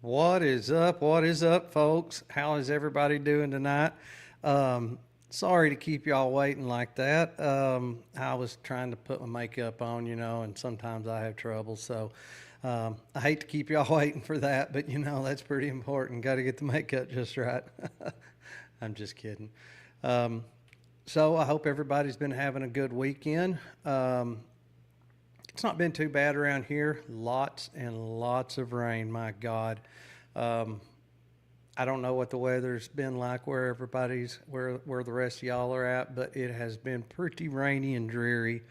What is up? What is up, folks? How is everybody doing tonight? Sorry to keep y'all waiting like that. I was trying to put my makeup on, and sometimes I have trouble. So I hate to keep y'all waiting for that, but that's pretty important. Got to get the makeup just right. I'm just kidding. Um, so I hope everybody's been having a good weekend. It's not been too bad around here. Lots and lots of rain, my God. Um, I don't know what the weather's been like where the rest of y'all are at, but it has been pretty rainy and dreary.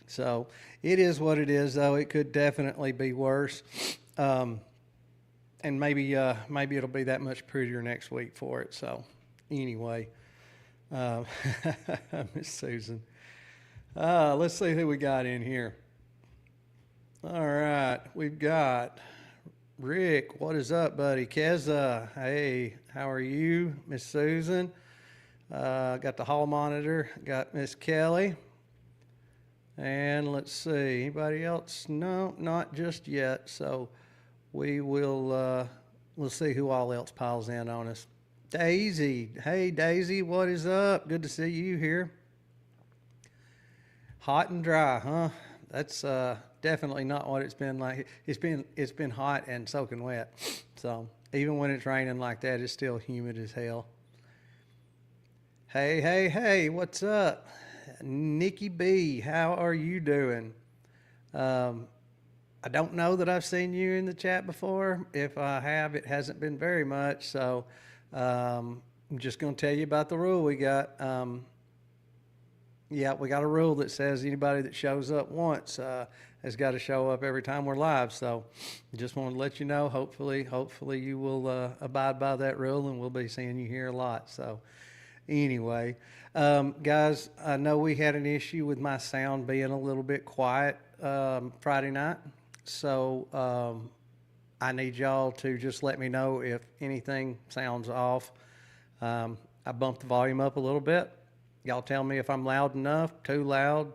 So it is what it is, though. It could definitely be worse. Um, and maybe it'll be that much prettier next week for it. So anyway, uh, Miss Susan. Let's see who we got in here. All right, we've got Rick. What is up, buddy? Keza, hey, how are you? Miss Susan. Got the hall monitor. Got Miss Kelly. And let's see, anybody else? No, not just yet. So we'll see who all else piles in on us. Daisy, hey Daisy, what is up? Good to see you here. Hot and dry, huh? That's definitely not what it's been like. It's been hot and soaking wet. So even when it's raining like that, it's still humid as hell. Hey, hey, hey, what's up? Nikki B, how are you doing? Um, I don't know that I've seen you in the chat before. If I have, it hasn't been very much. So I'm just going to tell you about the rule we got. Yeah, we got a rule that says anybody that shows up once has got to show up every time we're live. So just wanted to let you know. Hopefully you will abide by that rule, and we'll be seeing you here a lot. So anyway, guys, I know we had an issue with my sound being a little bit quiet Friday night. So I need y'all to just let me know if anything sounds off. I bumped the volume up a little bit. Y'all tell me if I'm loud enough, too loud,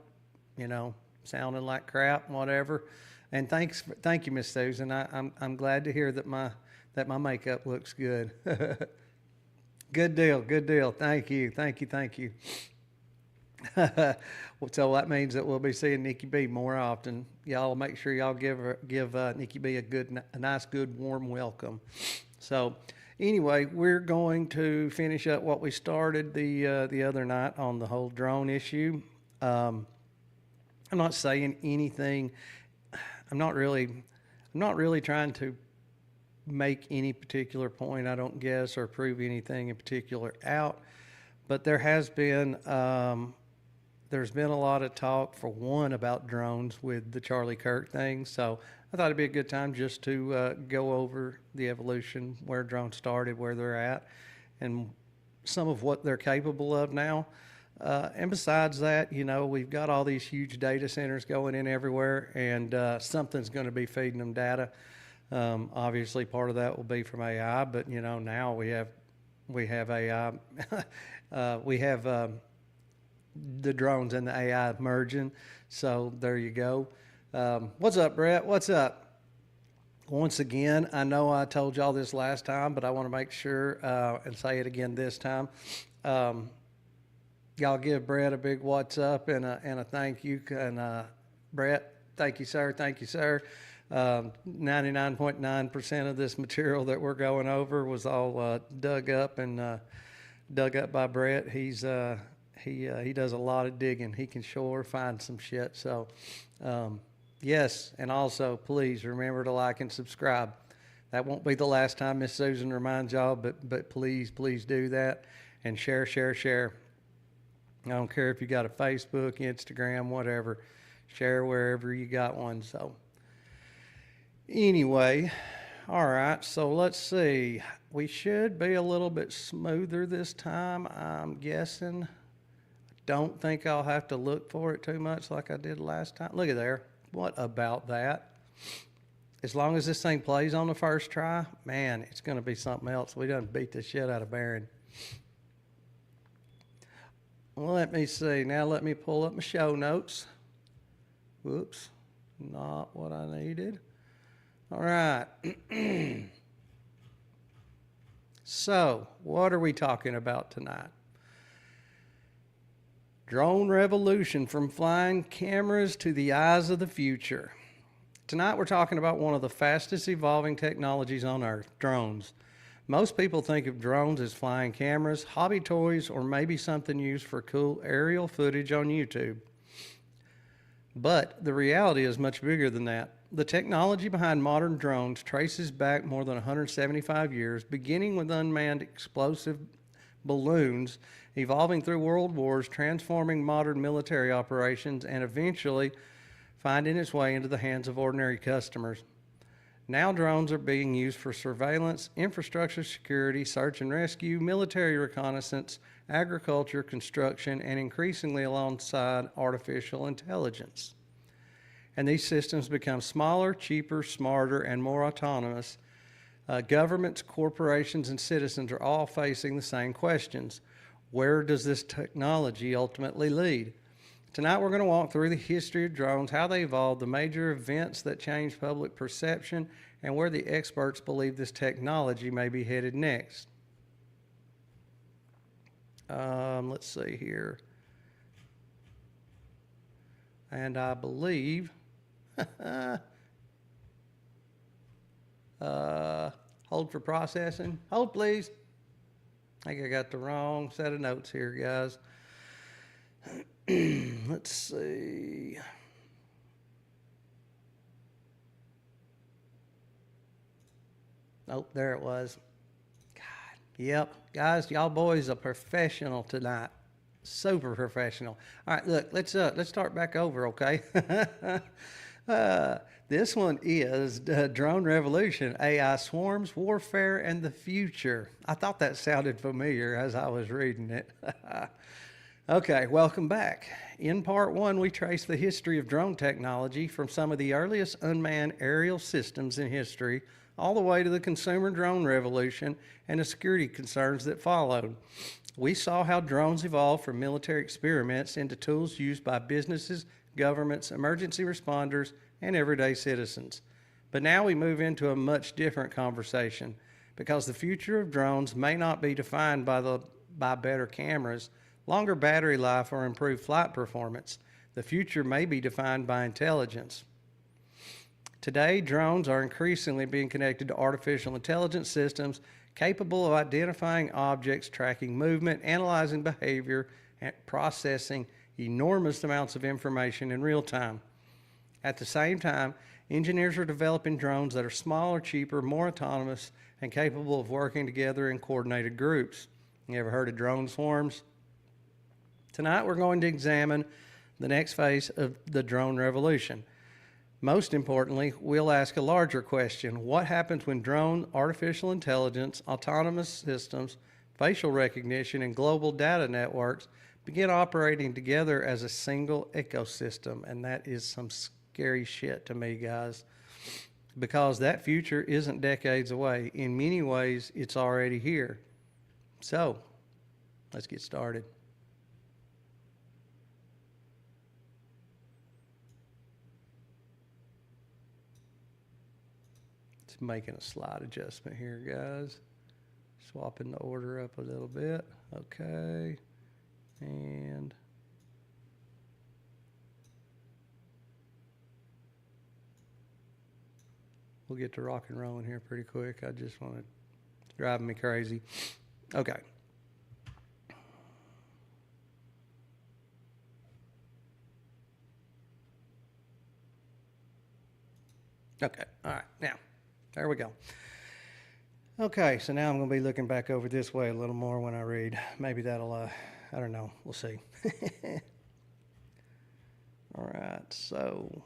sounding like crap, whatever. And thank you, Miss Susan. I'm glad to hear that my makeup looks good. Good deal, good deal. Thank you. So that means that we'll be seeing Nikki B more often. Y'all make sure y'all give Nikki B a nice, good, warm welcome. So anyway, we're going to finish up what we started the other night on the whole drone issue. I'm not saying anything. I'm not really trying to make any particular point, I don't guess, or prove anything in particular out. But there's been a lot of talk, for one, about drones with the Charlie Kirk thing. So I thought it'd be a good time just to go over the evolution, where drones started, where they're at, and some of what they're capable of now. And besides that, we've got all these huge data centers going in everywhere, and something's going to be feeding them data. Obviously, part of that will be from AI, but now we have AI, we have the drones and the AI merging. So there you go. What's up, Brett? What's up? Once again, I know I told y'all this last time, but I want to make sure and say it again this time. Y'all give Brett a big what's up and a thank you. And Brett, thank you, sir. Thank you, sir. 99.9% of this material that we're going over was all dug up by Brett. He does a lot of digging. He can sure find some shit. So yes, and also please remember to like and subscribe. That won't be the last time Miss Susan reminds y'all, but please do that, and share. I don't care if you got a Facebook, Instagram, whatever. Share wherever you got one. So anyway, all right, so let's see. We should be a little bit smoother this time, I'm guessing. Don't think I'll have to look for it too much like I did last time. Look at there. What about that? As long as this thing plays on the first try, man, it's going to be something else. We done beat the shit out of Barron. Let me see. Now let me pull up my show notes. Whoops, not what I needed. All right. So, what are we talking about tonight? Drone revolution, from flying cameras to the eyes of the future. Tonight we're talking about one of the fastest evolving technologies on Earth, drones. Most people think of drones as flying cameras, hobby toys, or maybe something used for cool aerial footage on YouTube. But the reality is much bigger than that. The technology behind modern drones traces back more than 175 years, beginning with unmanned explosive balloons, evolving through world wars, transforming modern military operations, and eventually finding its way into the hands of ordinary customers. Now drones are being used for surveillance, infrastructure security, search and rescue, military reconnaissance, agriculture, construction, and increasingly alongside artificial intelligence. And these systems become smaller, cheaper, smarter, and more autonomous. Governments, corporations, and citizens are all facing the same questions. Where does this technology ultimately lead? Tonight we're going to walk through the history of drones, how they evolved, the major events that changed public perception, and where the experts believe this technology may be headed next. Let's see here. And I believe, hold for processing. Hold, please. I think I got the wrong set of notes here, guys. Let's see. Oh, there it was. God, yep. Guys, y'all boys are professional tonight. Super professional. All right, look, let's start back over, okay? This one is Drone Revolution, AI Swarms, Warfare, and the Future. I thought that sounded familiar as I was reading it. Okay, welcome back. In part one, we trace the history of drone technology from some of the earliest unmanned aerial systems in history all the way to the consumer drone revolution and the security concerns that followed. We saw how drones evolved from military experiments into tools used by businesses, governments, emergency responders, and everyday citizens. But now we move into a much different conversation because the future of drones may not be defined by better cameras, longer battery life, or improved flight performance. The future may be defined by intelligence. Today, drones are increasingly being connected to artificial intelligence systems capable of identifying objects, tracking movement, analyzing behavior, and processing enormous amounts of information in real time. At the same time, engineers are developing drones that are smaller, cheaper, more autonomous, and capable of working together in coordinated groups. You ever heard of drone swarms? Tonight we're going to examine the next phase of the drone revolution. Most importantly, we'll ask a larger question. What happens when drone, artificial intelligence, autonomous systems, facial recognition, and global data networks begin operating together as a single ecosystem? And that is some scary shit to me, guys, because that future isn't decades away. In many ways, it's already here. So, let's get started. Making a slight adjustment here, guys. Swapping the order up a little bit. Okay. And we'll get to rock and rolling here pretty quick. I just want to drive me crazy. Okay. Okay. All right. Now. There we go. Okay, so now I'm going to be looking back over this way a little more when I read. Maybe that'll, I don't know. We'll see. All right, so.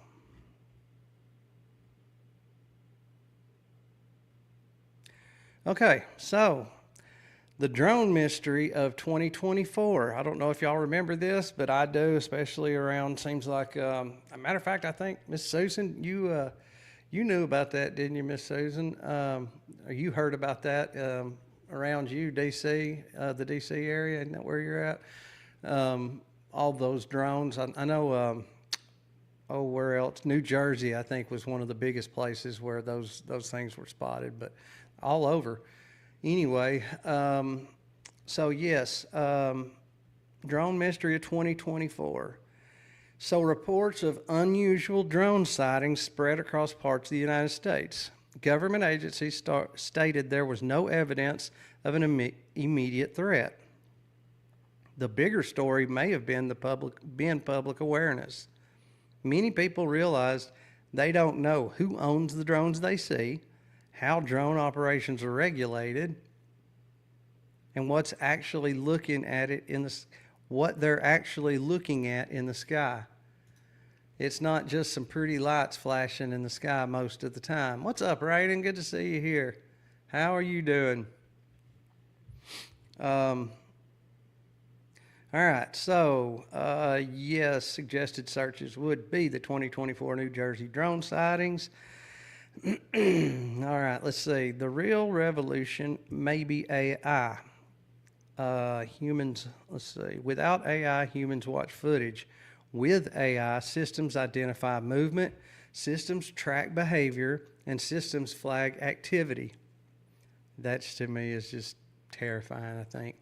Okay, so the drone mystery of 2024. I don't know if y'all remember this, but I do, especially around, seems like, a matter of fact, I think, Miss Susan, you knew about that, didn't you, Miss Susan? You heard about that around you, D.C., the D.C. area, isn't that where you're at? All those drones. I know where else? New Jersey, I think, was one of the biggest places where those things were spotted, but all over. Anyway, so yes, drone mystery of 2024. So reports of unusual drone sightings spread across parts of the United States. Government agencies stated there was no evidence of an immediate threat. The bigger story may have been public awareness. Many people realized they don't know who owns the drones they see, how drone operations are regulated, and what they're actually looking at in the sky. It's not just some pretty lights flashing in the sky most of the time. What's up, Raiden? Good to see you here. How are you doing? All right, so yes, suggested searches would be the 2024 New Jersey drone sightings. All right, let's see. The real revolution may be AI. Humans, let's see. Without AI, humans watch footage. With AI, systems identify movement, systems track behavior, and systems flag activity. That, to me, is just terrifying, I think.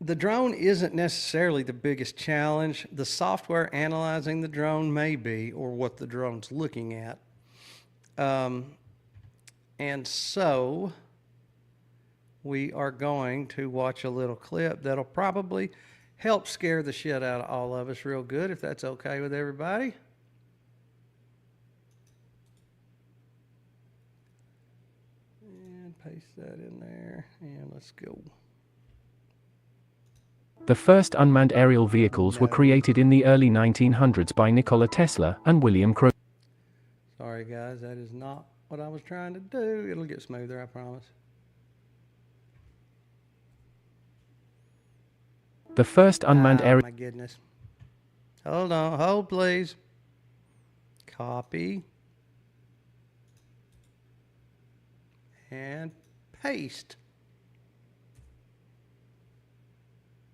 The drone isn't necessarily the biggest challenge. The software analyzing the drone may be, or what the drone's looking at. And so we are going to watch a little clip that'll probably help scare the shit out of all of us real good, if that's okay with everybody. And paste that in there, and let's go. The first unmanned aerial vehicles were created in the early 1900s by Nikola Tesla and William Crowe. Sorry guys, that is not what I was trying to do. It'll get smoother, I promise. The first unmanned aerial... my goodness. Hold on, hold please. Copy. And paste.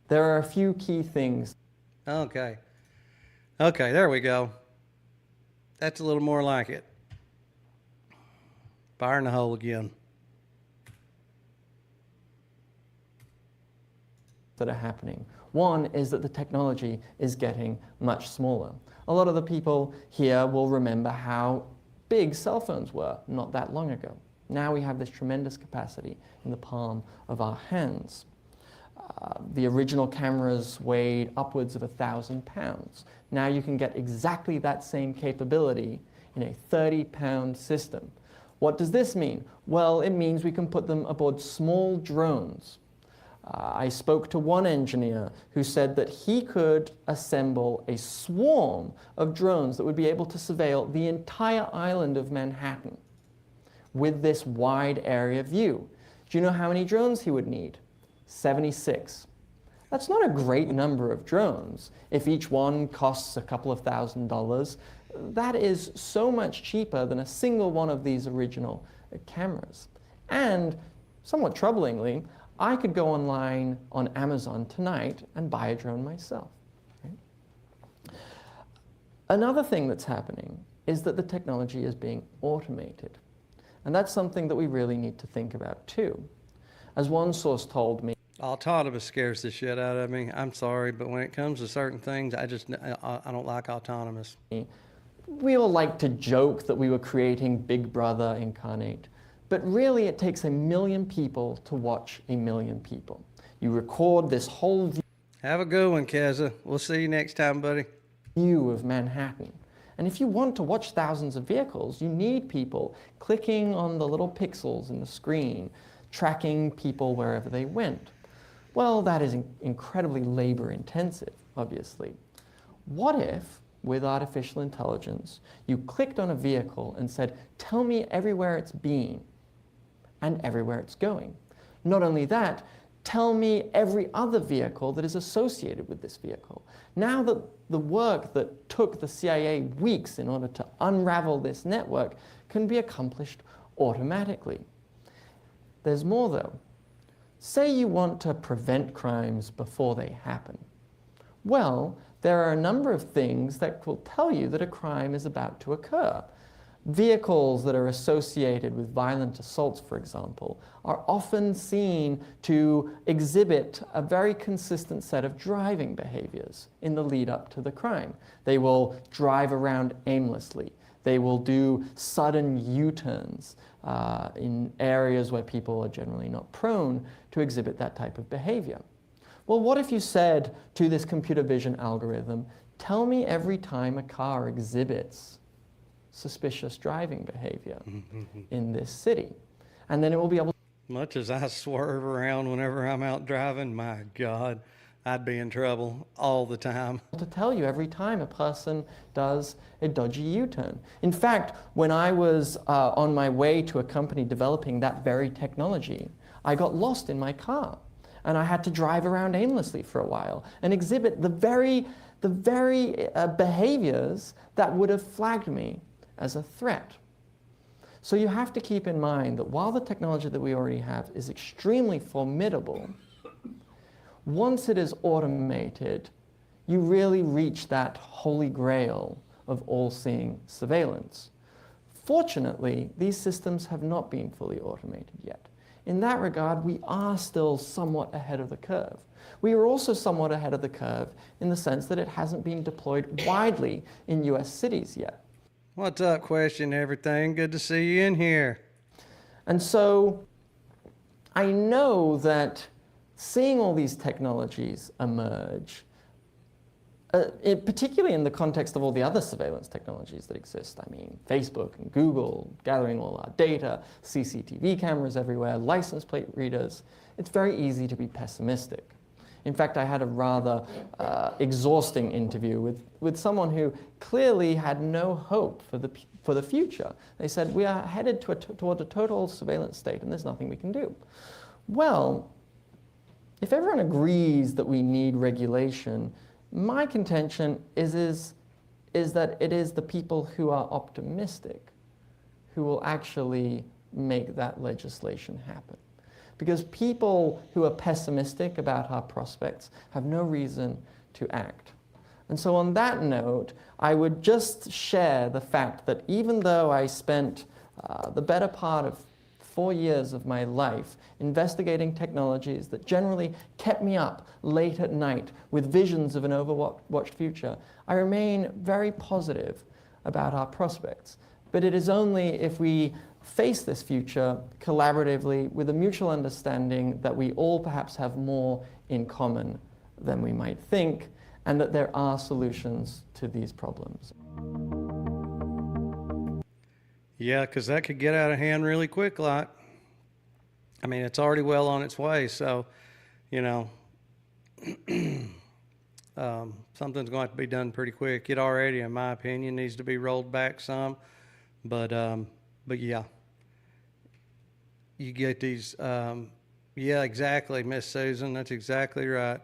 There are a few key things. Okay. Okay, there we go. That's a little more like it. Fire in the hole again. That are happening. One is that the technology is getting much smaller. A lot of the people here will remember how big cell phones were not that long ago. Now we have this tremendous capacity in the palm of our hands. The original cameras weighed upwards of 1,000 pounds. Now you can get exactly that same capability in a 30-pound system. What does this mean? Well, it means we can put them aboard small drones. I spoke to one engineer who said that he could assemble a swarm of drones that would be able to surveil the entire island of Manhattan with this wide area view. Do you know how many drones he would need? 76. That's not a great number of drones. If each one costs a couple of $1,000s, that is so much cheaper than a single one of these original cameras. And somewhat troublingly, I could go online on Amazon tonight and buy a drone myself. Right? Another thing that's happening is that the technology is being automated. And that's something that we really need to think about too. As one source told me, autonomous scares the shit out of me. I'm sorry, but when it comes to certain things, I don't like autonomous. We all like to joke that we were creating Big Brother incarnate. But really, it takes 1 million people to watch 1 million people. You record this whole Have a good one, Keza. We'll see you next time, buddy. View of Manhattan. And if you want to watch thousands of vehicles, you need people clicking on the little pixels in the screen, tracking people wherever they went. Well, that is incredibly labor-intensive, obviously. What if, with artificial intelligence, you clicked on a vehicle and said, tell me everywhere it's been and everywhere it's going? Not only that, tell me every other vehicle that is associated with this vehicle. Now that the work that took the CIA weeks in order to unravel this network can be accomplished automatically. There's more though. Say you want to prevent crimes before they happen. Well, there are a number of things that will tell you that a crime is about to occur. Vehicles that are associated with violent assaults, for example, are often seen to exhibit a very consistent set of driving behaviors in the lead up to the crime. They will drive around aimlessly. They will do sudden U-turns in areas where people are generally not prone to exhibit that type of behavior. Well, what if you said to this computer vision algorithm, tell me every time a car exhibits suspicious driving behavior in this city? And then it will be able Much as I swerve around whenever I'm out driving, my God, I'd be in trouble all the time. to tell you every time a person does a dodgy U-turn. In fact, when I was on my way to a company developing that very technology, I got lost in my car. And I had to drive around aimlessly for a while and exhibit the very behaviors that would have flagged me as a threat. So you have to keep in mind that while the technology that we already have is extremely formidable, once it is automated, you really reach that holy grail of all-seeing surveillance. Fortunately, these systems have not been fully automated yet. In that regard, we are still somewhat ahead of the curve. We are also somewhat ahead of the curve in the sense that it hasn't been deployed widely in US cities yet. What's up, Question Everything? Good to see you in here. And so I know that seeing all these technologies emerge, particularly in the context of all the other surveillance technologies that exist. I mean, Facebook and Google gathering all our data, CCTV cameras everywhere, license plate readers. It's very easy to be pessimistic. In fact, I had a rather exhausting interview with someone who clearly had no hope for the future. They said, we are headed toward a total surveillance state and there's nothing we can do. Well, if everyone agrees that we need regulation, my contention is that it is the people who are optimistic who will actually make that legislation happen. Because people who are pessimistic about our prospects have no reason to act. And so on that note, I would just share the fact that even though I spent the better part of 4 years of my life investigating technologies that generally kept me up late at night with visions of an overwatched future, I remain very positive about our prospects. But it is only if we face this future collaboratively with a mutual understanding that we all perhaps have more in common than we might think, and that there are solutions to these problems. Yeah, because that could get out of hand really quick, like. I mean, it's already well on its way, so, you know, something's going to have to be done pretty quick. It already, in my opinion, needs to be rolled back some, but yeah. You get these, yeah, exactly, Miss Susan, that's exactly right.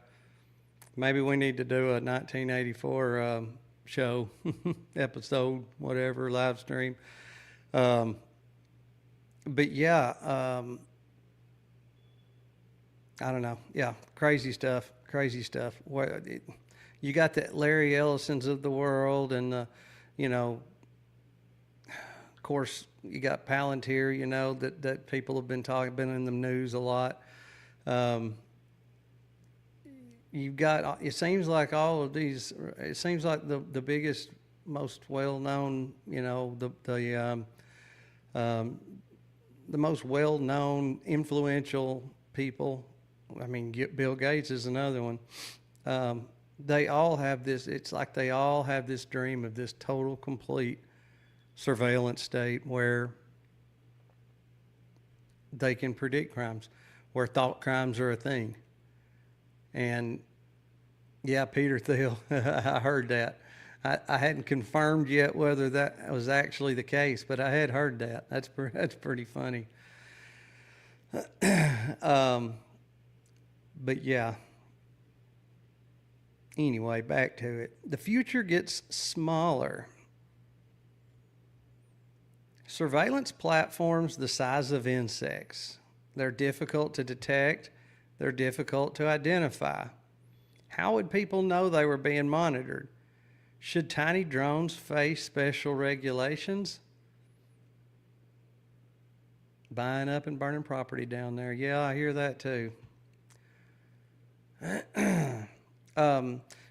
Maybe we need to do a 1984 show, episode, whatever, live stream. But yeah, I don't know. Yeah, crazy stuff. You got the Larry Ellisons of the world, and you know, of course, you got Palantir. You know that people have been in the news a lot. You've got. It seems like all of these. It seems like the biggest, most well-known. You know, the most well-known, influential people. I mean, Bill Gates is another one. They all have this, it's like they all have this dream of this total, complete surveillance state where they can predict crimes, where thought crimes are a thing. And yeah, Peter Thiel, I heard that. I hadn't confirmed yet whether that was actually the case, but I had heard that. That's pretty funny. But yeah. Anyway, back to it. The future gets smaller. Surveillance platforms the size of insects. They're difficult to detect. They're difficult to identify. How would people know they were being monitored? Should tiny drones face special regulations? Buying up and burning property down there. Yeah, I hear that too.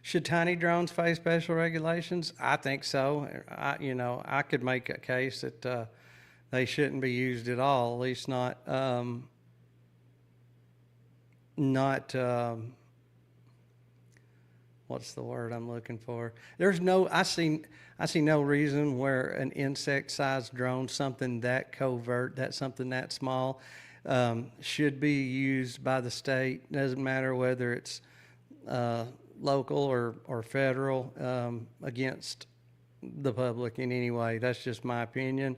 Should tiny drones face special regulations? I think so. I could make a case that they shouldn't be used at all, at least not what's the word I'm looking for? I see no reason where an insect-sized drone, something that covert, something that small, should be used by the state. Doesn't matter whether it's local or federal, against the public in any way. That's just my opinion.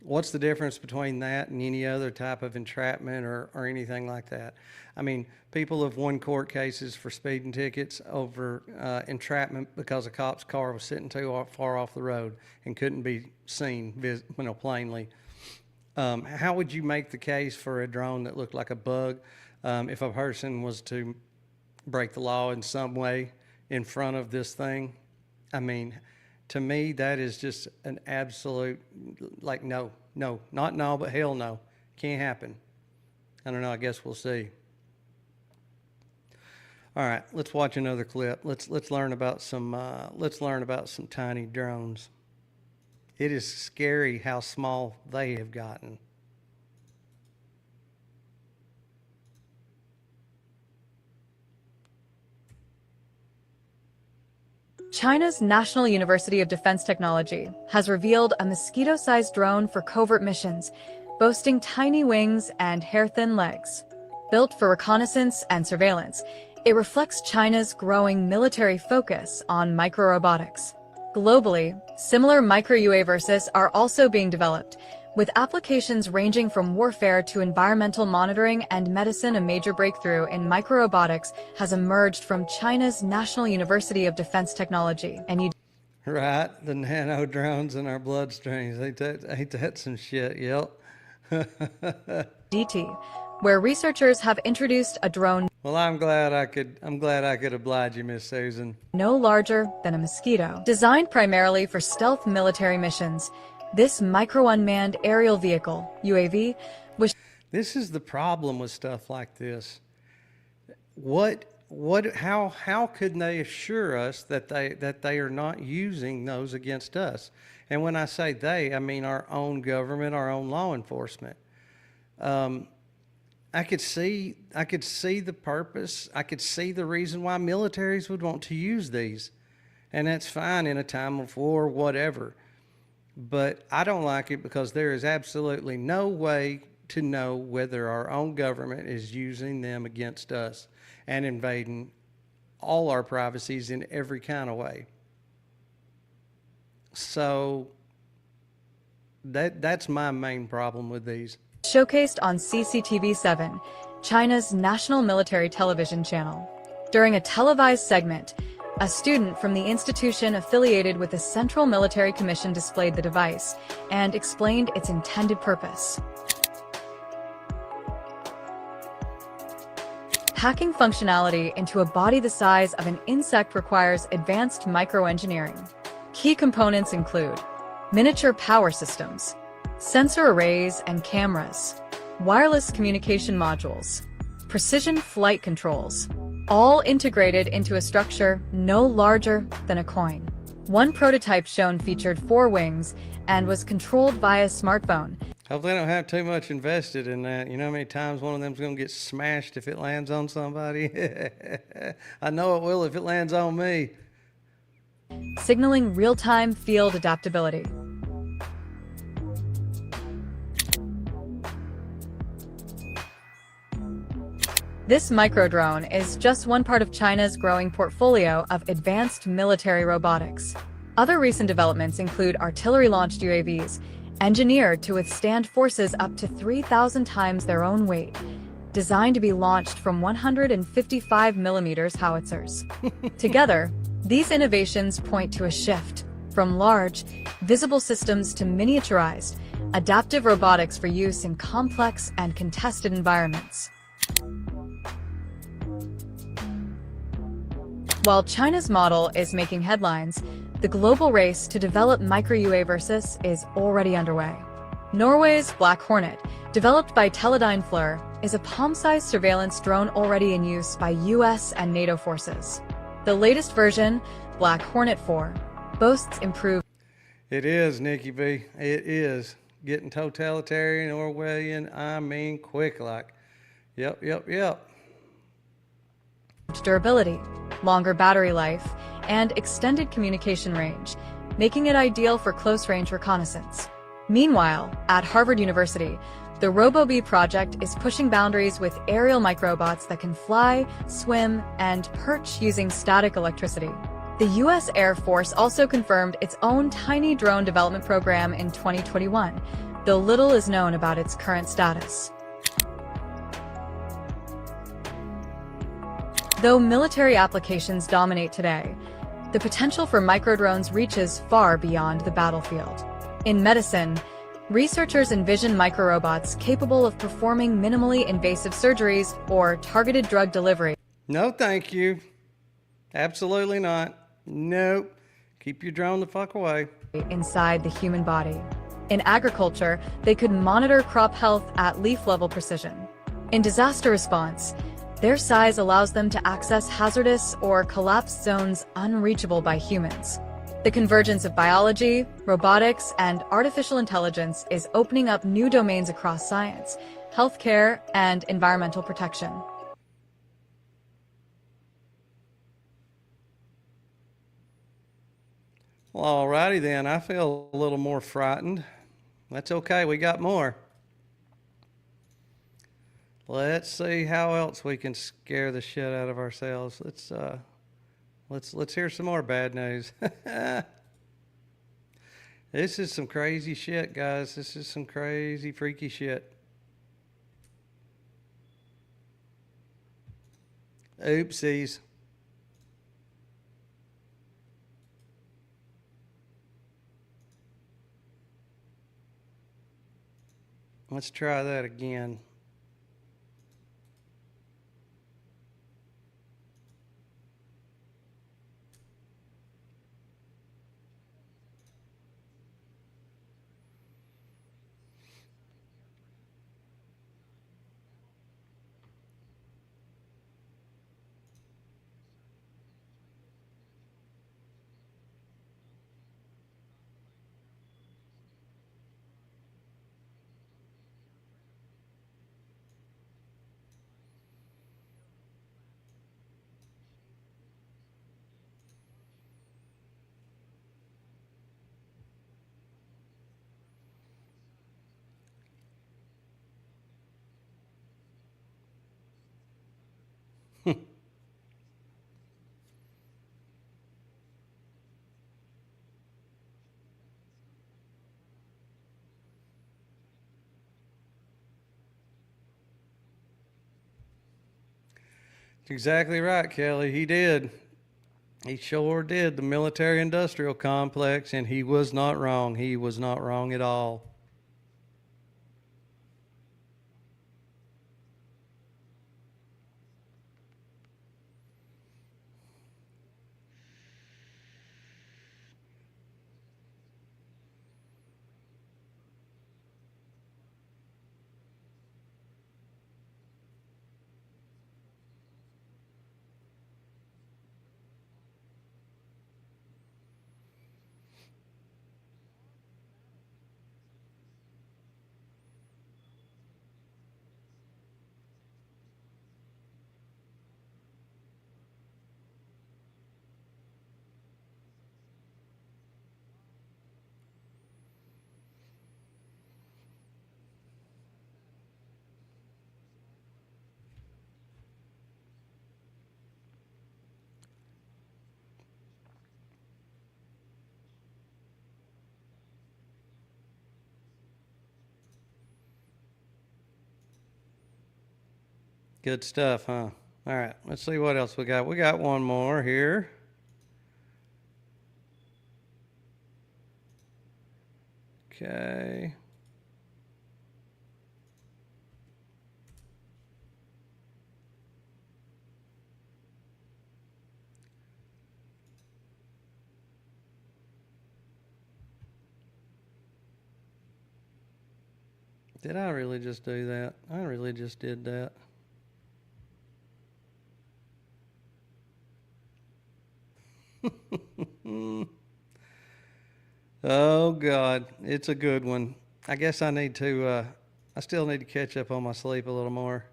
What's the difference between that and any other type of entrapment or anything like that? I mean, people have won court cases for speeding tickets over entrapment because a cop's car was sitting too far off the road and couldn't be seen plainly. How would you make the case for a drone that looked like a bug if a person was to break the law in some way in front of this thing? I mean, to me, that is just an absolute, like, no, not no, but hell no. Can't happen. I don't know. I guess we'll see. All right, let's watch another clip. Let's learn about some tiny drones. It is scary how small they have gotten. China's National University of Defense Technology has revealed a mosquito-sized drone for covert missions, boasting tiny wings and hair-thin legs. Built for reconnaissance and surveillance, it reflects China's growing military focus on microrobotics. Globally, similar micro-UAVs are also being developed, with applications ranging from warfare to environmental monitoring and medicine. A major breakthrough in microrobotics has emerged from China's National University of Defense Technology. And Right, the nano drones in our bloodstreams. Ain't that some shit? Yep. DT, where researchers have introduced a drone Well, I'm glad I could oblige you, Miss Susan. no larger than a mosquito. Designed primarily for stealth military missions, this micro-unmanned aerial vehicle, UAV, was... This is the problem with stuff like this. How could they assure us that they are not using those against us? And when I say they, I mean our own government, our own law enforcement. I could see the purpose. I could see the reason why militaries would want to use these, and that's fine in a time of war, whatever. But I don't like it because there is absolutely no way to know whether our own government is using them against us and invading all our privacies in every kind of way. So that's my main problem with these. Showcased on CCTV-7, China's national military television channel. During a televised segment, a student from the institution affiliated with the Central Military Commission displayed the device and explained its intended purpose. Packing functionality into a body the size of an insect requires advanced microengineering. Key components include miniature power systems, sensor arrays and cameras, wireless communication modules, precision flight controls, all integrated into a structure no larger than a coin. One prototype shown featured 4 wings and was controlled via smartphone. Hope they don't have too much invested in that. You know how many times one of them's going to get smashed if it lands on somebody? I know it will if it lands on me. Signaling real-time field adaptability. This micro-drone is just one part of China's growing portfolio of advanced military robotics. Other recent developments include artillery-launched UAVs, engineered to withstand forces up to 3,000 times their own weight, designed to be launched from 155mm howitzers. Together, these innovations point to a shift from large, visible systems to miniaturized, adaptive robotics for use in complex and contested environments. While China's model is making headlines, the global race to develop micro-UA Versus is already underway. Norway's Black Hornet, developed by Teledyne FLIR, is a palm-sized surveillance drone already in use by US and NATO forces. The latest version, Black Hornet 4, boasts improved. It is, Nikki B. It is getting totalitarian, Orwellian. I mean, quick like. Yep. Durability, longer battery life, and extended communication range, making it ideal for close-range reconnaissance. Meanwhile, at Harvard University, the RoboBee project is pushing boundaries with aerial microbots that can fly, swim, and perch using static electricity. The U.S. Air Force also confirmed its own tiny drone development program in 2021, though little is known about its current status. Though military applications dominate today, the potential for microdrones reaches far beyond the battlefield. In medicine, researchers envision microrobots capable of performing minimally invasive surgeries or targeted drug delivery. No, thank you. Absolutely not. Nope. Keep your drone the fuck away. Inside the human body. In agriculture, they could monitor crop health at leaf-level precision. In disaster response, their size allows them to access hazardous or collapsed zones unreachable by humans. The convergence of biology, robotics, and artificial intelligence is opening up new domains across science, healthcare, and environmental protection. Well, alrighty then. I feel a little more frightened. That's okay. We got more. Let's see how else we can scare the shit out of ourselves. Let's hear some more bad news. This is some crazy shit, guys. This is some crazy, freaky shit. Oopsies. Let's try that again. Exactly right, Kelly. He did. He sure did. The military industrial complex, and he was not wrong. He was not wrong at all. Good stuff, huh? All right, let's see what else we got. We got one more here. Okay. Did I really just do that? I really just did that. Oh God, it's a good one. I guess I need to, I still need to catch up on my sleep a little more.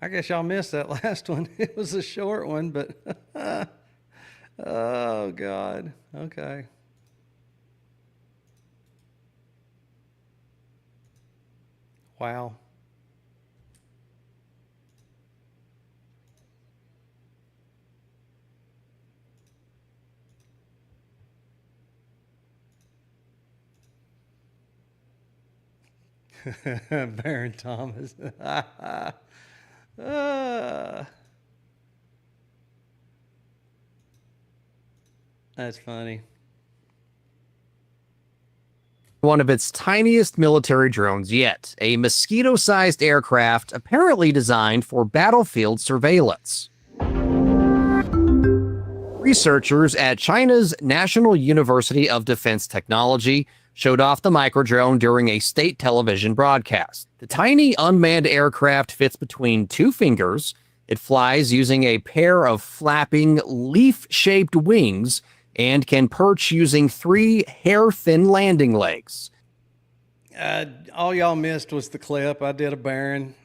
I guess y'all missed that last one. It was a short one, but oh God. Okay. Wow. Baron Thomas. That's funny. One of its tiniest military drones yet, a mosquito-sized aircraft apparently designed for battlefield surveillance. Researchers at China's National University of Defense Technology showed off the microdrone during a state television broadcast. The tiny unmanned aircraft fits between two fingers. It flies using a pair of flapping, leaf-shaped wings and can perch using 3 hair-thin landing legs. All y'all missed was the clip. I did a Baron.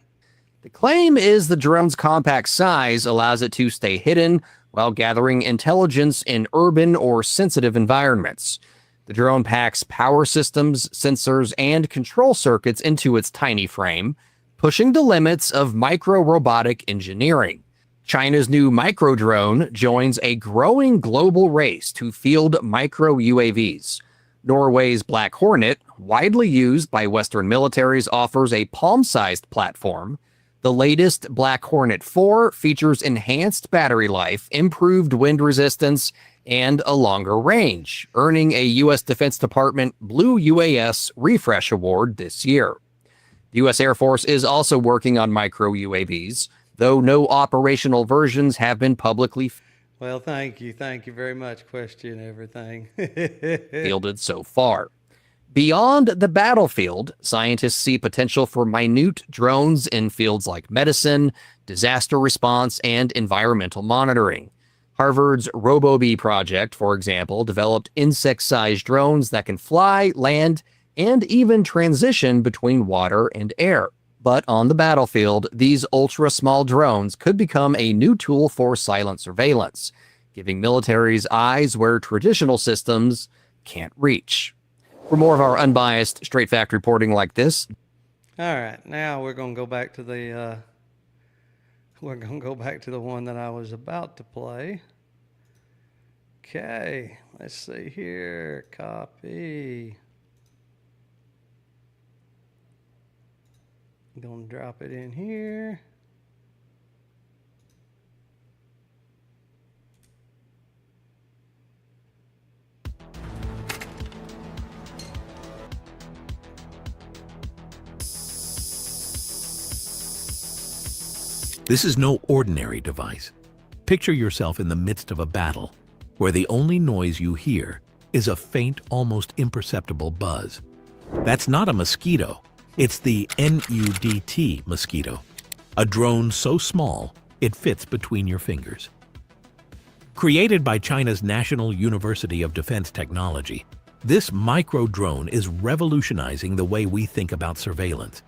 The claim is the drone's compact size allows it to stay hidden while gathering intelligence in urban or sensitive environments. The drone packs power systems, sensors, and control circuits into its tiny frame, pushing the limits of micro-robotic engineering. China's new micro-drone joins a growing global race to field micro-UAVs. Norway's Black Hornet, widely used by Western militaries, offers a palm-sized platform. The latest Black Hornet 4 features enhanced battery life, improved wind resistance, and a longer range, earning a U.S. Defense Department Blue UAS Refresh Award this year. The U.S. Air Force is also working on micro-UAVs, though no operational versions have been publicly Well, thank you. Thank you very much. Question everything. fielded so far. Beyond the battlefield, scientists see potential for minute drones in fields like medicine, disaster response, and environmental monitoring. Harvard's RoboBee project, for example, developed insect-sized drones that can fly, land, and even transition between water and air. But on the battlefield, these ultra-small drones could become a new tool for silent surveillance, giving militaries eyes where traditional systems can't reach. For more of our unbiased, straight-fact reporting like this, All right, now we're going to go back to the one that I was about to play. Okay, let's see here. Copy. I'm going to drop it in here. This is no ordinary device. Picture yourself in the midst of a battle, where the only noise you hear is a faint, almost imperceptible buzz. That's not a mosquito. It's the NUDT mosquito, a drone so small it fits between your fingers. Created by China's National University of Defense Technology, this micro-drone is revolutionizing the way we think about surveillance.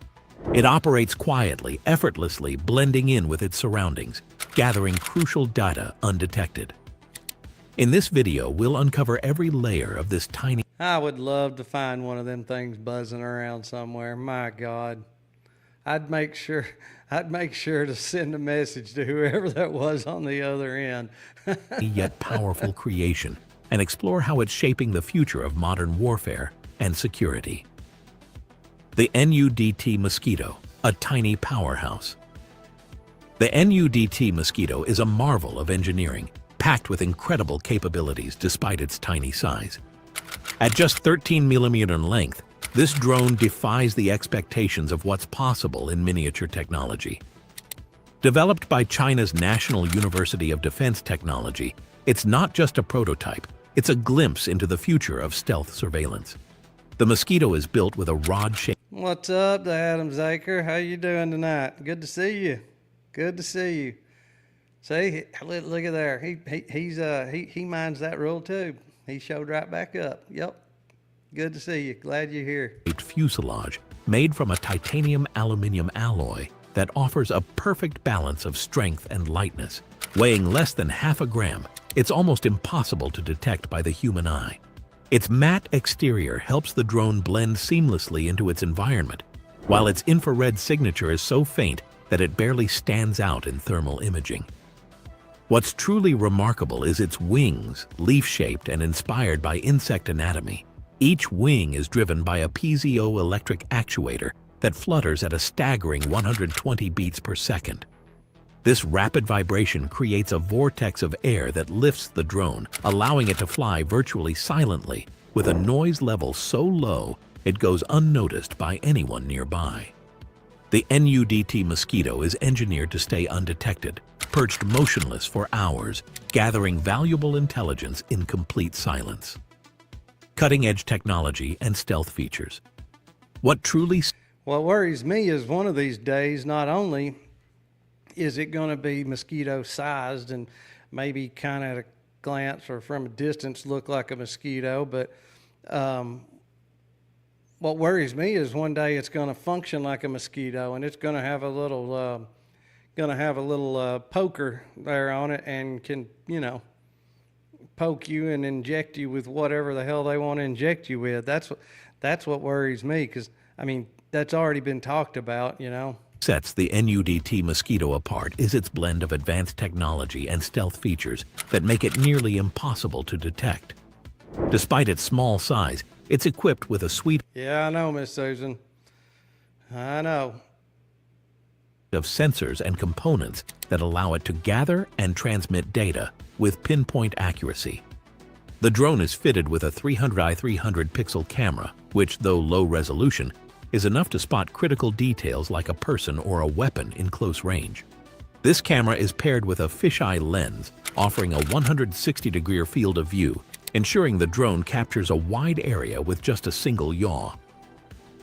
It operates quietly, effortlessly, blending in with its surroundings, gathering crucial data undetected. In this video, we'll uncover every layer of this tiny... I would love to find one of them things buzzing around somewhere. My God. I'd make sure to send a message to whoever that was on the other end. yet powerful creation, and explore how it's shaping the future of modern warfare and security. The NUDT mosquito, a tiny powerhouse. The NUDT mosquito is a marvel of engineering, packed with incredible capabilities despite its tiny size. At just 13 millimeters in length, this drone defies the expectations of what's possible in miniature technology. Developed by China's National University of Defense Technology, it's not just a prototype, it's a glimpse into the future of stealth surveillance. The mosquito is built with a rod-shaped... What's up, Adam Zaker? How you doing tonight? Good to see you. Good to see you. See, look at there. He minds that rule too. He showed right back up. Yep. Good to see you. Glad you're here. Fuselage made from a titanium aluminum alloy that offers a perfect balance of strength and lightness. Weighing less than half a gram, it's almost impossible to detect by the human eye. Its matte exterior helps the drone blend seamlessly into its environment, while its infrared signature is so faint that it barely stands out in thermal imaging. What's truly remarkable is its wings, leaf-shaped and inspired by insect anatomy. Each wing is driven by a piezoelectric actuator that flutters at a staggering 120 beats per second. This rapid vibration creates a vortex of air that lifts the drone, allowing it to fly virtually silently with a noise level so low it goes unnoticed by anyone nearby. The NUDT Mosquito is engineered to stay undetected, perched motionless for hours, gathering valuable intelligence in complete silence. Cutting-edge technology and stealth features. What worries me is one of these days, not only is it going to be mosquito-sized and maybe kind of at a glance or from a distance look like a mosquito, but what worries me is one day it's going to function like a mosquito and it's going to have a little poker there on it and can, poke you and inject you with whatever the hell they want to inject you with. That's what worries me, because that's already been talked about. Sets the NUDT Mosquito apart is its blend of advanced technology and stealth features that make it nearly impossible to detect. Despite its small size, it's equipped with a suite I know, Miss Susan. I know. of sensors and components that allow it to gather and transmit data with pinpoint accuracy. The drone is fitted with a 300 by 300 pixel camera, which, though low resolution, is enough to spot critical details like a person or a weapon in close range. This camera is paired with a fisheye lens, offering a 160-degree field of view, ensuring the drone captures a wide area with just a single yaw.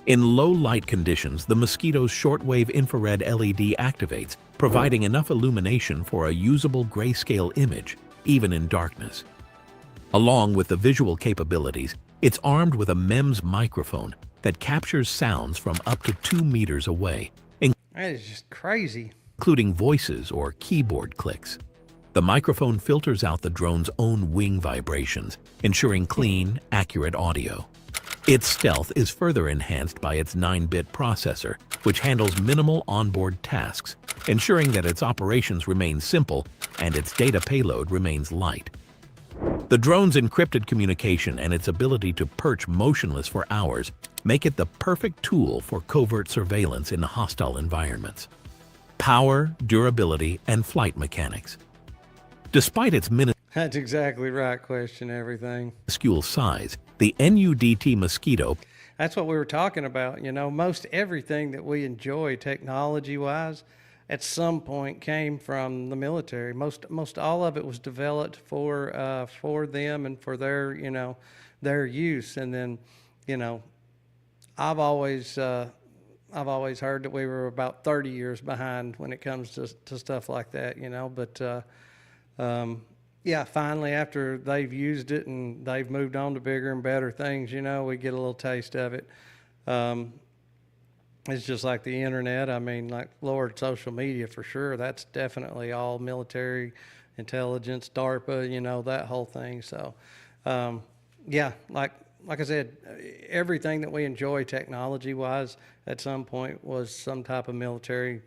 In low light conditions, the Mosquito's shortwave infrared LED activates, providing enough illumination for a usable grayscale image, even in darkness. Along with the visual capabilities, it's armed with a MEMS microphone that captures sounds from up to 2 meters away, That is just crazy. including voices or keyboard clicks. The microphone filters out the drone's own wing vibrations, ensuring clean, accurate audio. Its stealth is further enhanced by its 9-bit processor, which handles minimal onboard tasks, ensuring that its operations remain simple and its data payload remains light. The drone's encrypted communication and its ability to perch motionless for hours make it the perfect tool for covert surveillance in hostile environments. Power, durability, and flight mechanics. Despite its That's exactly right. Question everything. minuscule size, the NUDT Mosquito That's what we were talking about. Most everything that we enjoy technology-wise at some point came from the military. Most all of it was developed for them and for their use. And then, I've always heard that we were about 30 years behind when it comes to stuff like that. But finally, after they've used it and they've moved on to bigger and better things, we get a little taste of it. It's just like the internet. Like Lord, social media for sure. That's definitely all military intelligence, DARPA, that whole thing. So, like I said, everything that we enjoy technology-wise at some point was some type of military,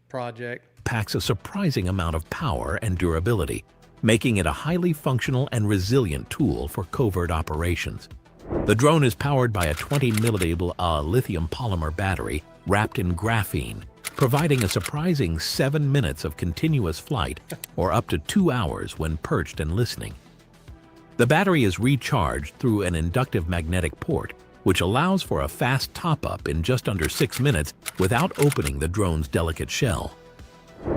project. packs a surprising amount of power and durability, making it a highly functional and resilient tool for covert operations. The drone is powered by a 20 milliamp lithium polymer battery wrapped in graphene, providing a surprising 7 minutes of continuous flight or up to 2 hours when perched and listening. The battery is recharged through an inductive magnetic port, which allows for a fast top-up in just under 6 minutes without opening the drone's delicate shell.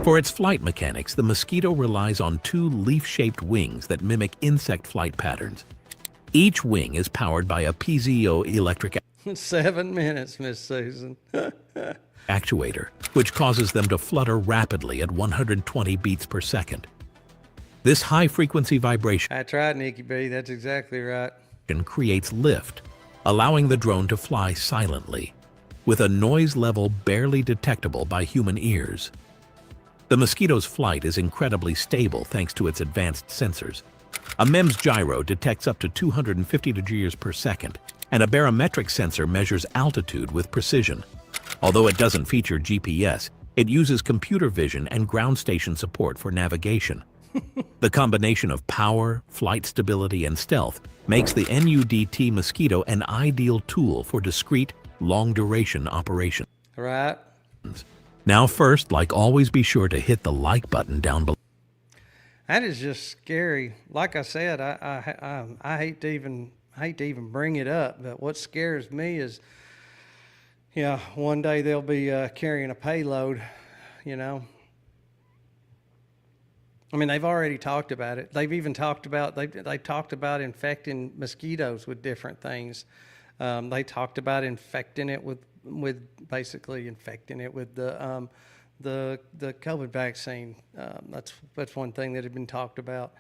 For its flight mechanics, the Mosquito relies on 2 leaf-shaped wings that mimic insect flight patterns. Each wing is powered by a piezoelectric 7 minutes, Miss Susan. Actuator, which causes them to flutter rapidly at 120 beats per second. This high-frequency vibration That's right, Nikki B. That's exactly right. creates lift, allowing the drone to fly silently, with a noise level barely detectable by human ears. The Mosquito's flight is incredibly stable thanks to its advanced sensors. A MEMS gyro detects up to 250 degrees per second, and a barometric sensor measures altitude with precision. Although it doesn't feature GPS, it uses computer vision and ground station support for navigation. The combination of power, flight stability, and stealth makes the NUDT Mosquito an ideal tool for discrete, long-duration operations. Right. Now first, like always, be sure to hit the like button down below. That is just scary. Like I said, I hate to even bring it up, but what scares me is, one day they'll be carrying a payload, you know. I mean, they've already talked about it. They've even talked about they talked about infecting mosquitoes with different things. They talked about infecting it with basically infecting it with the COVID vaccine. That's one thing that had been talked about.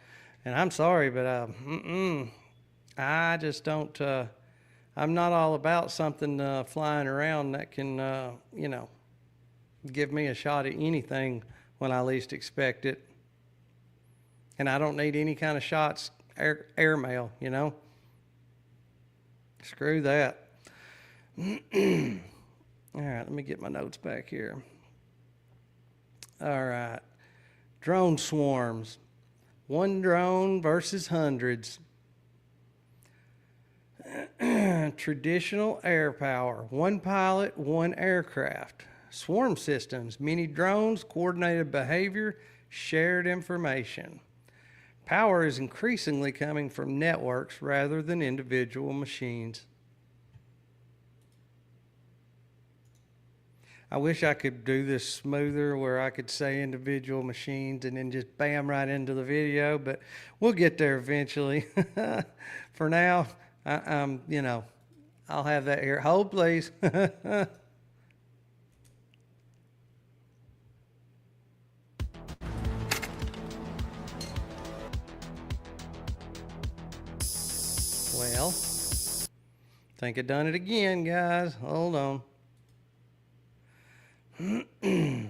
And I'm sorry, but I just don't. I'm not all about something flying around that can give me a shot at anything when I least expect it. And I don't need any kind of shots, airmail, you know. Screw that. All right, let me get my notes back here. All right. Drone swarms. One drone versus hundreds. Traditional air power. One pilot, one aircraft. Swarm systems. Many drones, coordinated behavior, shared information. Power is increasingly coming from networks rather than individual machines. I wish I could do this smoother where I could say individual machines and then just bam right into the video, but we'll get there eventually. For now, I'll have that here. Hold, please. Well, think I done it again, guys. Hold on. Let's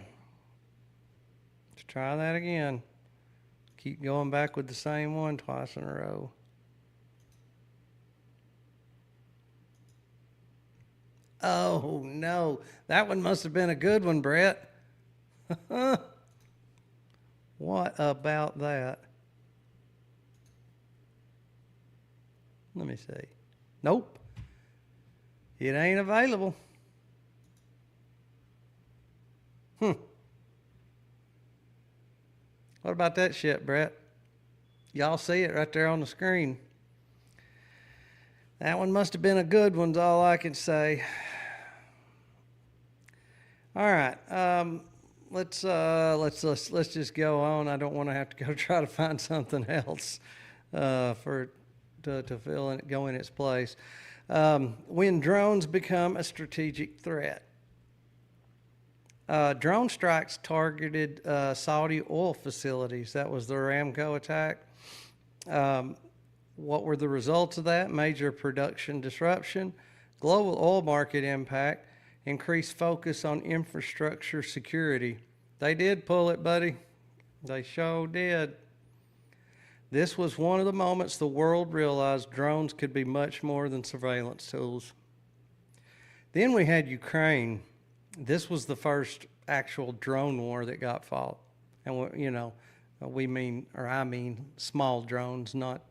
try that again. Keep going back with the same one twice in a row. Oh, no. That one must have been a good one, Brett. What about that? Let me see. Nope. It ain't available. What about that shit, Brett? Y'all see it right there on the screen. That one must have been a good one's all I can say. All right. Let's just go on. I don't want to have to go try to find something else to go in its place. When drones become a strategic threat. Drone strikes targeted Saudi oil facilities. That was the Aramco attack. What were the results of that? Major production disruption, global oil market impact, increased focus on infrastructure security. They did pull it, buddy. They sure did. This was one of the moments the world realized drones could be much more than surveillance tools. Then we had Ukraine. This was the first actual drone war that got fought. And, I mean small drones, not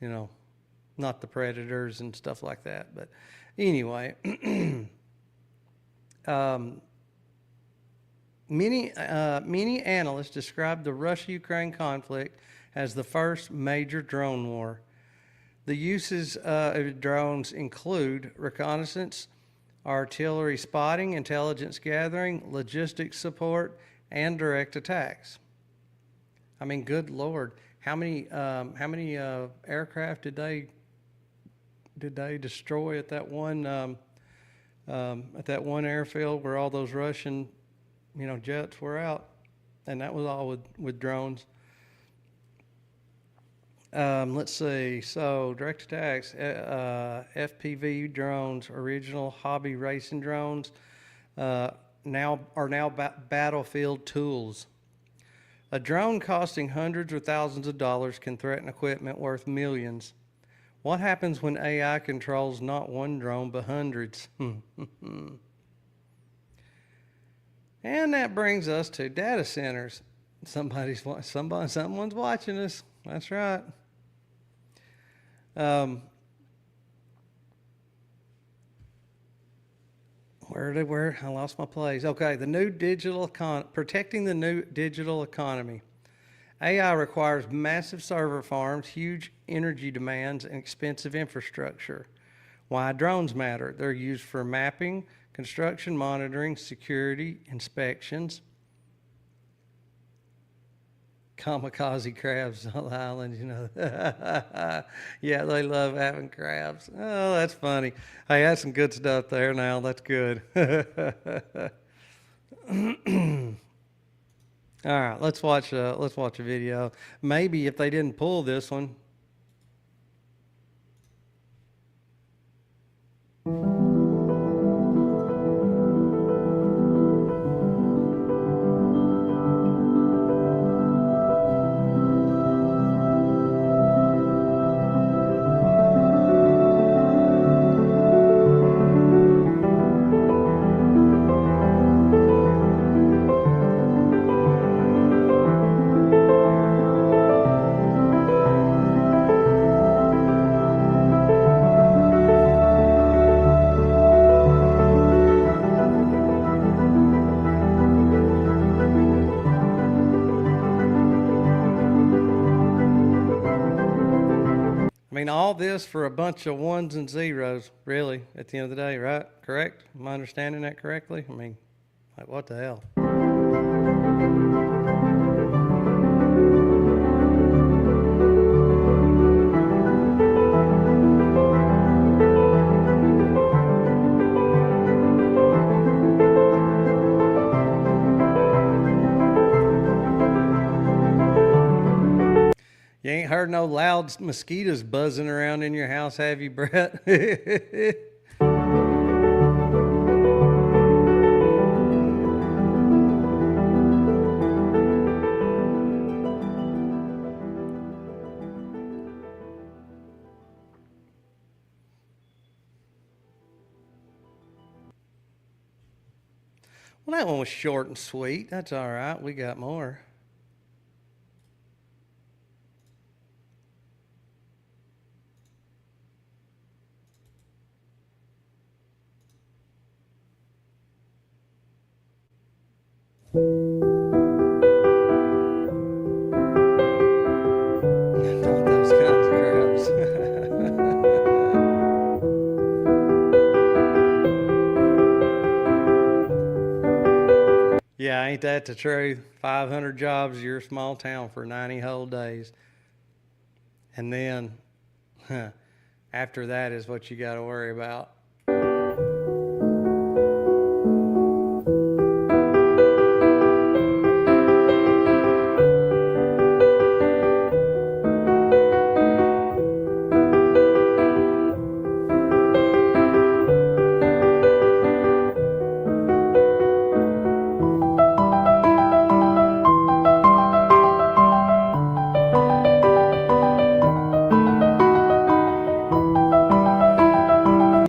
the Predators and stuff like that. But anyway, many analysts describe the Russia-Ukraine conflict as the first major drone war. The uses of drones include reconnaissance, artillery spotting, intelligence gathering, logistics support, and direct attacks. I mean, good Lord, how many aircraft did they did they destroy at that one airfield where all those Russian, jets were out, and that was all with drones. Let's see. So direct attacks, FPV drones, original hobby racing drones, now battlefield tools. A drone costing hundreds or thousands of dollars can threaten equipment worth millions. What happens when AI controls not one drone but hundreds? And that brings us to data centers. Someone's watching us. That's right. Where I lost my place. Okay, the new protecting the new digital economy. AI requires massive server farms, huge energy demands, and expensive infrastructure. Why drones matter? They're used for mapping, construction monitoring, security, inspections. Kamikaze crabs on the island, Yeah, they love having crabs. Oh, that's funny. Hey, that's some good stuff there now. That's good. All right, let's watch a video. Maybe if they didn't pull this one. I mean, all this for a bunch of ones and zeros, really, at the end of the day, right? Correct? Am I understanding that correctly? I mean, like, what the hell? You ain't heard no loud mosquitoes buzzing around in your house, have you, Brett? Well, that one was short and sweet. That's all right. We got more. Not those kinds of crabs. Yeah, ain't that the truth? 500 jobs, your small town for 90 whole days. And then, after that is what you got to worry about.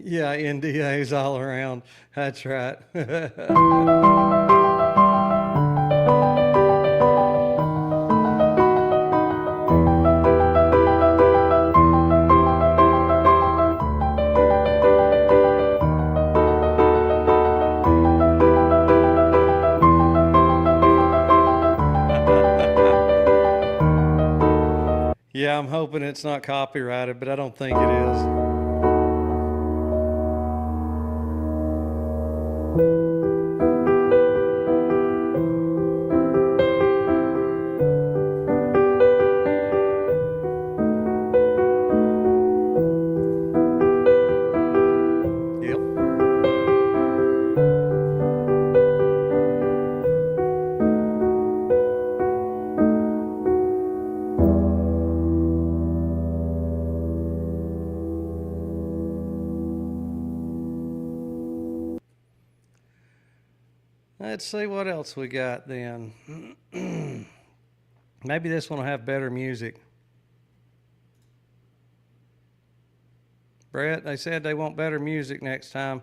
Yeah, NDAs all around. That's right. Yeah, I'm hoping it's not copyrighted, but I don't think it is. Let's see what else we got then. Maybe this one will have better music. Brett, they said they want better music next time.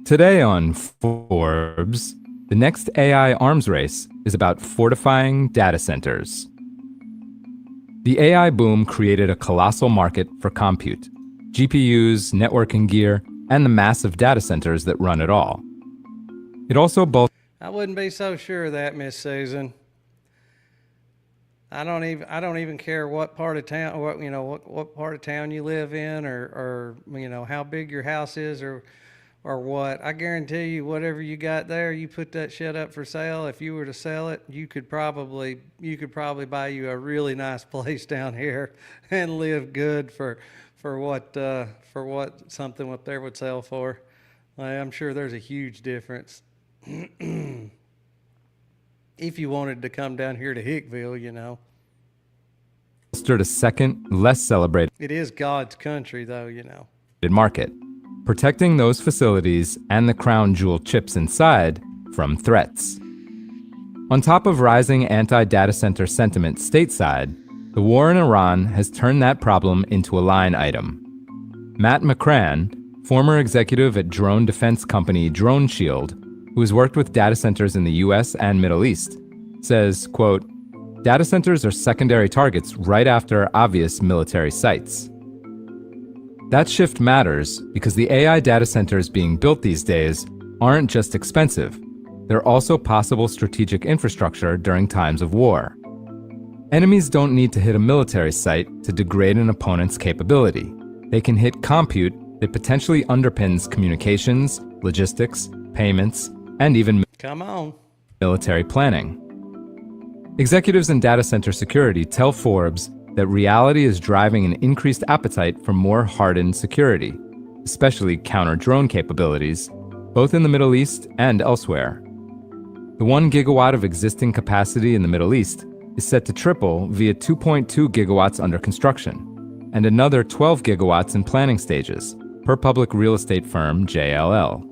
Today on Forbes, the next AI arms race is about fortifying data centers. The AI boom created a colossal market for compute, GPUs, networking gear, and the massive data centers that run it all. It also I wouldn't be so sure of that, Miss Susan. I don't even care what part of town, what part of town you live in, or how big your house is, or what. I guarantee you, whatever you got there, you put that shit up for sale. If you were to sell it, you could probably buy you a really nice place down here and live good for what something up there would sell for. I'm sure there's a huge difference. If you wanted to come down here to Hickville, bolstered a second, less celebrated It is God's country, though, market, protecting those facilities and the crown jewel chips inside from threats. On top of rising anti-data center sentiment stateside, the war in Iran has turned that problem into a line item. Matt McCran, former executive at drone defense company Drone Shield, who has worked with data centers in the US and Middle East, says, quote, "Data centers are secondary targets right after obvious military sites." That shift matters because the AI data centers being built these days aren't just expensive, they're also possible strategic infrastructure during times of war. Enemies don't need to hit a military site to degrade an opponent's capability. They can hit compute that potentially underpins communications, logistics, payments, and even military planning. Executives in data center security tell Forbes that reality is driving an increased appetite for more hardened security, especially counter-drone capabilities, both in the Middle East and elsewhere. The 1 gigawatt of existing capacity in the Middle East is set to triple via 2.2 gigawatts under construction, and another 12 gigawatts in planning stages, per public real estate firm JLL.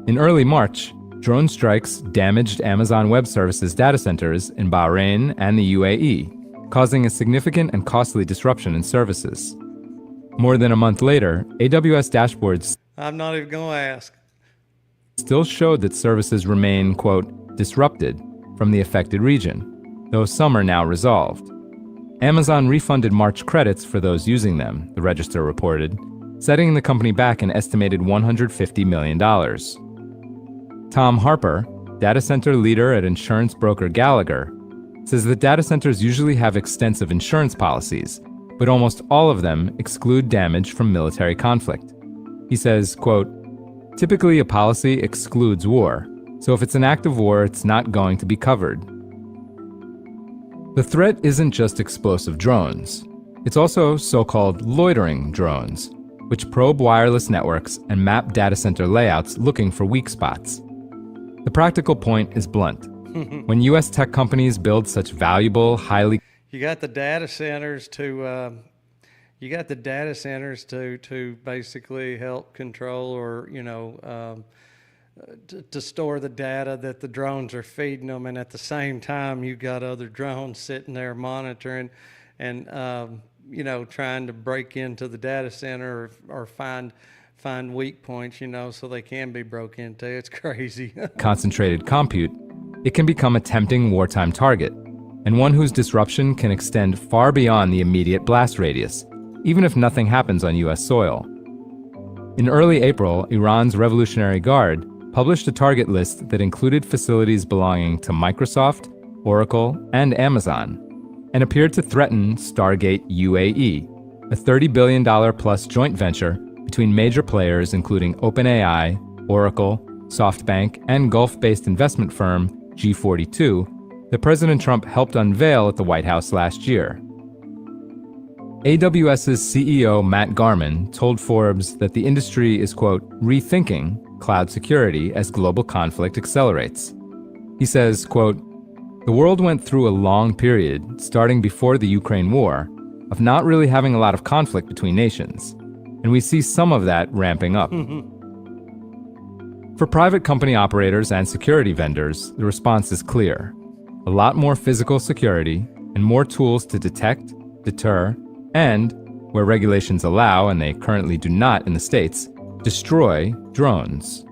In early March, drone strikes damaged Amazon Web Services data centers in Bahrain and the UAE, causing a significant and costly disruption in services. More than a month later, AWS dashboards I'm not even going to ask. Still showed that services remain, quote, disrupted from the affected region, though some are now resolved. Amazon refunded March credits for those using them, the Register reported, setting the company back an estimated $150 million. Tom Harper, data center leader at insurance broker Gallagher, says that data centers usually have extensive insurance policies, but almost all of them exclude damage from military conflict. He says, quote, "Typically a policy excludes war, so if it's an act of war, it's not going to be covered." The threat isn't just explosive drones. It's also so-called loitering drones, which probe wireless networks and map data center layouts looking for weak spots. The practical point is blunt. When U.S. tech companies build such valuable, highly... You got the data centers to basically help control or, to store the data that the drones are feeding them. And at the same time, you got other drones sitting there monitoring and, trying to break into the data center or find weak points, so they can be broke into. It's crazy. concentrated compute, it can become a tempting wartime target, and one whose disruption can extend far beyond the immediate blast radius, even if nothing happens on U.S. soil. In early April, Iran's Revolutionary Guard published a target list that included facilities belonging to Microsoft, Oracle, and Amazon, and appeared to threaten Stargate UAE, a $30 billion plus joint venture between major players including OpenAI, Oracle, SoftBank, and Gulf-based investment firm G42 that President Trump helped unveil at the White House last year. AWS's CEO Matt Garman told Forbes that the industry is, quote, rethinking cloud security as global conflict accelerates. He says, quote, "The world went through a long period, starting before the Ukraine war, of not really having a lot of conflict between nations. And we see some of that ramping up. For private company operators and security vendors, the response is clear. A lot more physical security and more tools to detect, deter, and, where regulations allow and they currently do not in the States, destroy drones.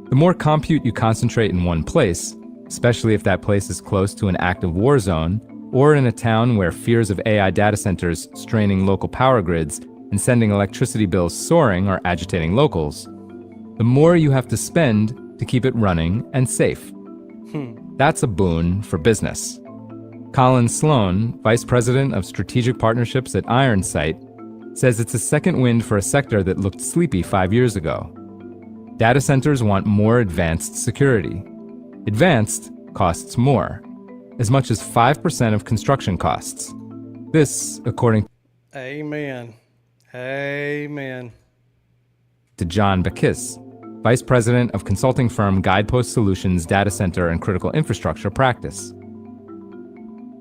The more compute you concentrate in one place, especially if that place is close to an active war zone or in a town where fears of AI data centers straining local power grids and sending electricity bills soaring are agitating locals, the more you have to spend to keep it running and safe. That's a boon for business. Colin Sloan, Vice President of Strategic Partnerships at Ironsight, says it's a second wind for a sector that looked sleepy 5 years ago. Data centers want more advanced security. Advanced costs more, as much as 5% of construction costs. This, according Amen. Amen. to John Bakis, Vice President of consulting firm Guidepost Solutions Data Center and Critical Infrastructure Practice.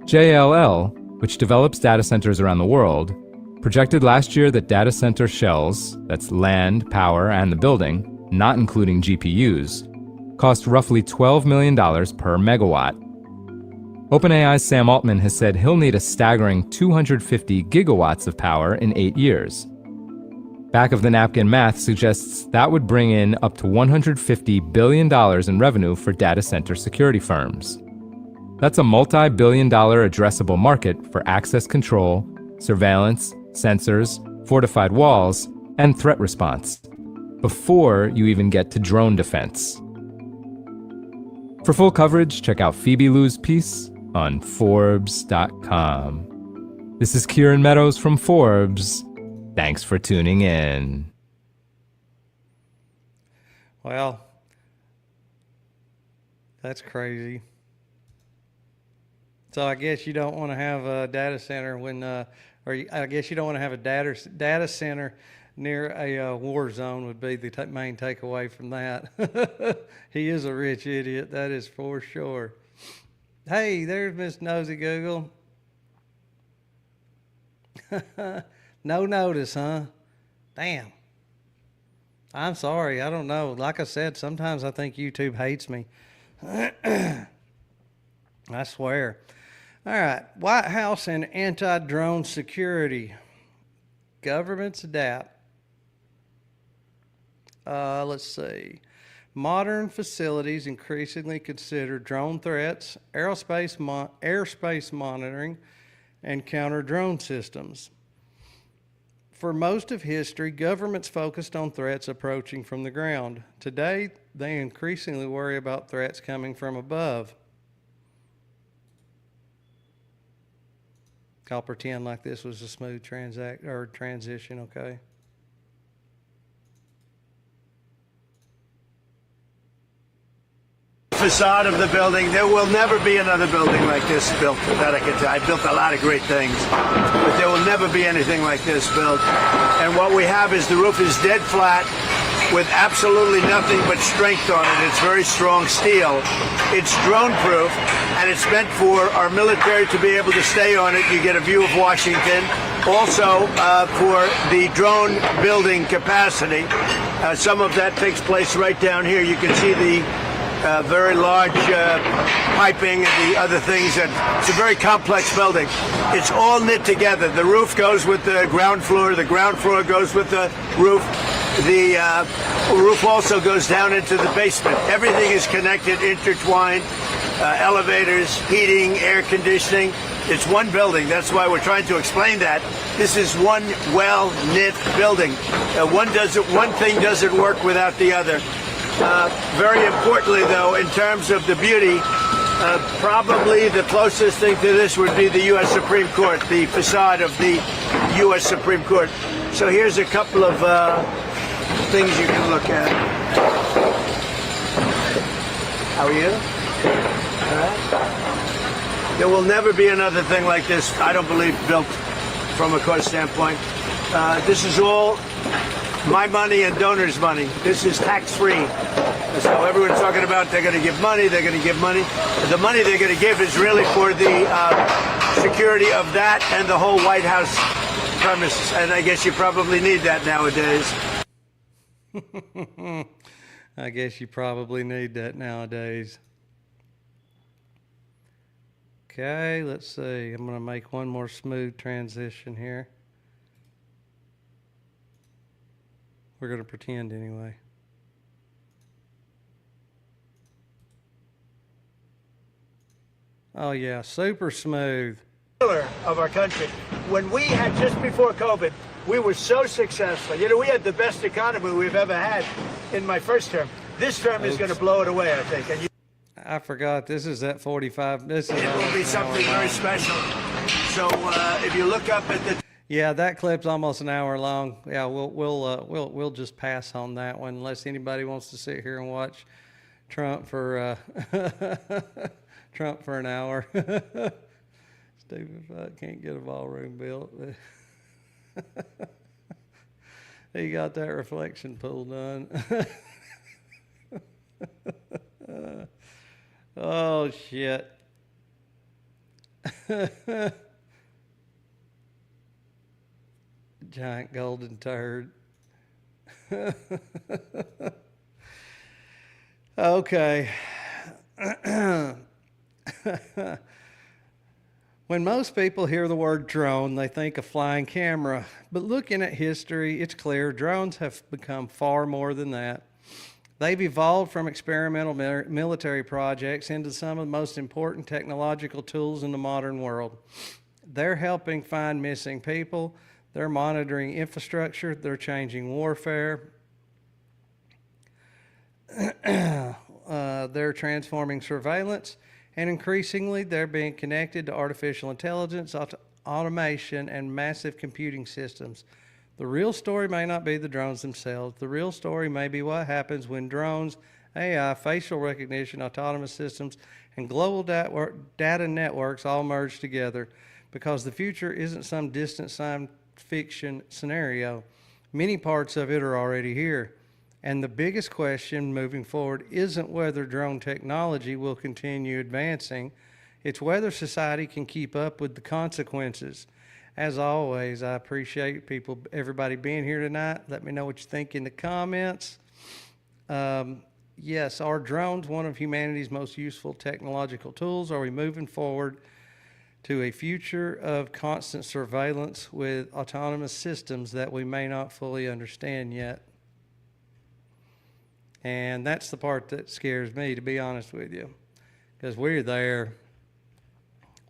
JLL, which develops data centers around the world, projected last year that data center shells, that's land, power, and the building, not including GPUs, cost roughly $12 million per megawatt. OpenAI's Sam Altman has said he'll need a staggering 250 gigawatts of power in 8 years. Back-of-the-napkin math suggests that would bring in up to $150 billion in revenue for data center security firms. That's a multi-billion-dollar addressable market for access control, surveillance, sensors, fortified walls, and threat response, before you even get to drone defense. For full coverage, check out Phoebe Lou's piece on Forbes.com. This is Kieran Meadows from Forbes. Thanks for tuning in. Well, that's crazy. So I guess you don't want to have a data center I guess you don't want to have a data center near a war zone would be the main takeaway from that. He is a rich idiot, that is for sure. Hey, there's Miss Nosy Google. No notice, huh? Damn. I'm sorry, I don't know. Like I said, sometimes I think YouTube hates me. I swear. All right, White House and anti-drone security. Governments adapt. Let's see. Modern facilities increasingly consider drone threats, airspace monitoring, and counter-drone systems. For most of history, governments focused on threats approaching from the ground. Today, they increasingly worry about threats coming from above. I'll pretend like this was a smooth transition, okay? Facade of the building. There will never be another building like this built, that I can tell. I built a lot of great things, but there will never be anything like this built. And what we have is the roof is dead flat with absolutely nothing but strength on it. It's very strong steel. It's drone proof, and it's meant for our military to be able to stay on it. You get a view of Washington. Also, for the drone building capacity, some of that takes place right down here. You can see the very large piping and the other things. It's a very complex building. It's all knit together. The roof goes with the ground floor. The ground floor goes with the roof. The roof also goes down into the basement. Everything is connected, intertwined. Elevators, heating, air conditioning. It's one building. That's why we're trying to explain that. This is one well-knit building. One thing doesn't work without the other. Very importantly, though, in terms of the beauty, probably the closest thing to this would be the U.S. Supreme Court, the facade of the U.S. Supreme Court. So here's a couple of things you can look at. How are you? All right. There will never be another thing like this, I don't believe, built from a cost standpoint. This is all my money and donors' money. This is tax-free. So everyone's talking about they're going to give money, they're going to give money. The money they're going to give is really for the security of that and the whole White House premises. And I guess you probably need that nowadays. I guess you probably need that nowadays. Okay, let's see. I'm going to make one more smooth transition here. We're going to pretend anyway. Oh yeah, super smooth. Of our country. When we had, just before COVID, we were so successful. You know, we had the best economy we've ever had in my first term. This term is going to blow it away, I think. And I forgot, this is at 45. This is it will be something very special. So if you look up at the... Yeah, that clip's almost an hour long. Yeah, we'll just pass on that one unless anybody wants to sit here and watch Trump for Trump for an hour. Stupid fuck can't get a ballroom built. He got that reflection pool done. Oh shit. Giant golden turd. Okay. When most people hear the word drone, they think a flying camera. But looking at history, it's clear drones have become far more than that. They've evolved from experimental military projects into some of the most important technological tools in the modern world. They're helping find missing people. They're monitoring infrastructure. They're changing warfare. They're transforming surveillance. And increasingly, they're being connected to artificial intelligence, automation, and massive computing systems. The real story may not be the drones themselves. The real story may be what happens when drones, AI, facial recognition, autonomous systems, and global data networks all merge together. Because the future isn't some distant science fiction scenario. Many parts of it are already here. And the biggest question moving forward isn't whether drone technology will continue advancing, it's whether society can keep up with the consequences. As always, I appreciate everybody being here tonight. Let me know what you think in the comments. Yes, are drones one of humanity's most useful technological tools? Are we moving forward to a future of constant surveillance with autonomous systems that we may not fully understand yet? And that's the part that scares me, to be honest with you, because we're there.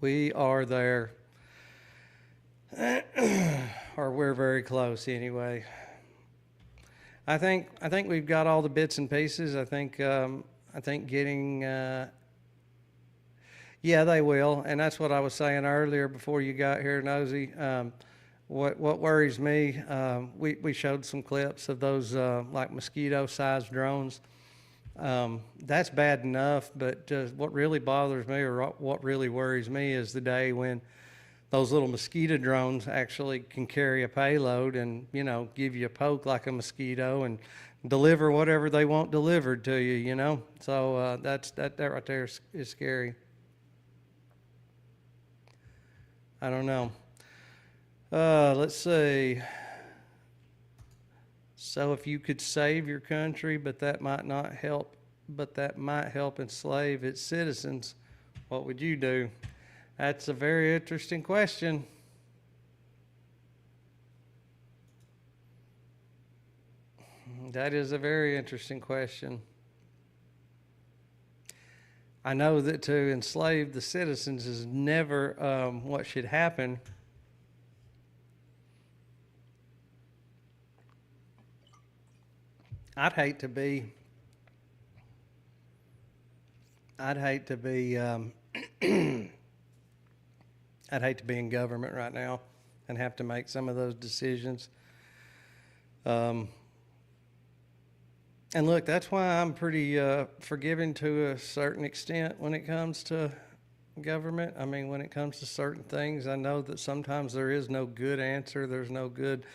We are there, or we're very close anyway. I think we've got all the bits and pieces. I think getting, yeah, they will, and that's what I was saying earlier before you got here, Nosy. What worries me, we showed some clips of those like mosquito-sized drones. That's bad enough, but what really bothers me, or what really worries me, is the day when those little mosquito drones actually can carry a payload and, you know, give you a poke like a mosquito and deliver whatever they want delivered to you, you know. So that right there is scary. I don't know. Let's see. So if you could save your country, but that might not help, but that might help enslave its citizens, what would you do? That's a very interesting question. That is a very interesting question. I know that to enslave the citizens is never what should happen. I'd hate to be I'd hate to be in government right now and have to make some of those decisions. And look, that's why I'm pretty forgiving to a certain extent when it comes to government. I mean, when it comes to certain things, I know that sometimes there is no good answer. There's no good.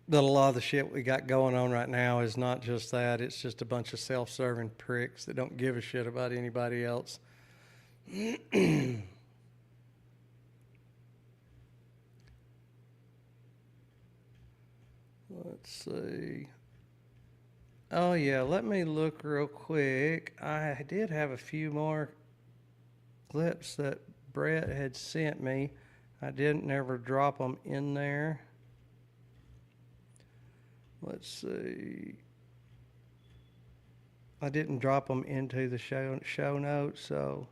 But a lot of the shit we got going on right now is not just that. It's just a bunch of self-serving pricks that don't give a shit about anybody else. Let's Let's see. Oh yeah, let me look real quick. I did have a few more clips that Brett had sent me. I didn't never drop them in there. Let's see. I didn't drop them into the show notes, so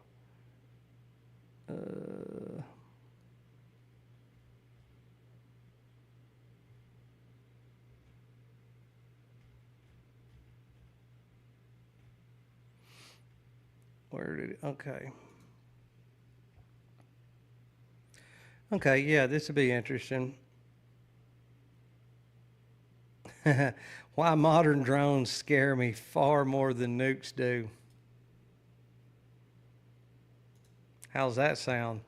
where did it? Okay, yeah, this will be interesting. Why modern drones scare me far more than nukes do. How's that sound?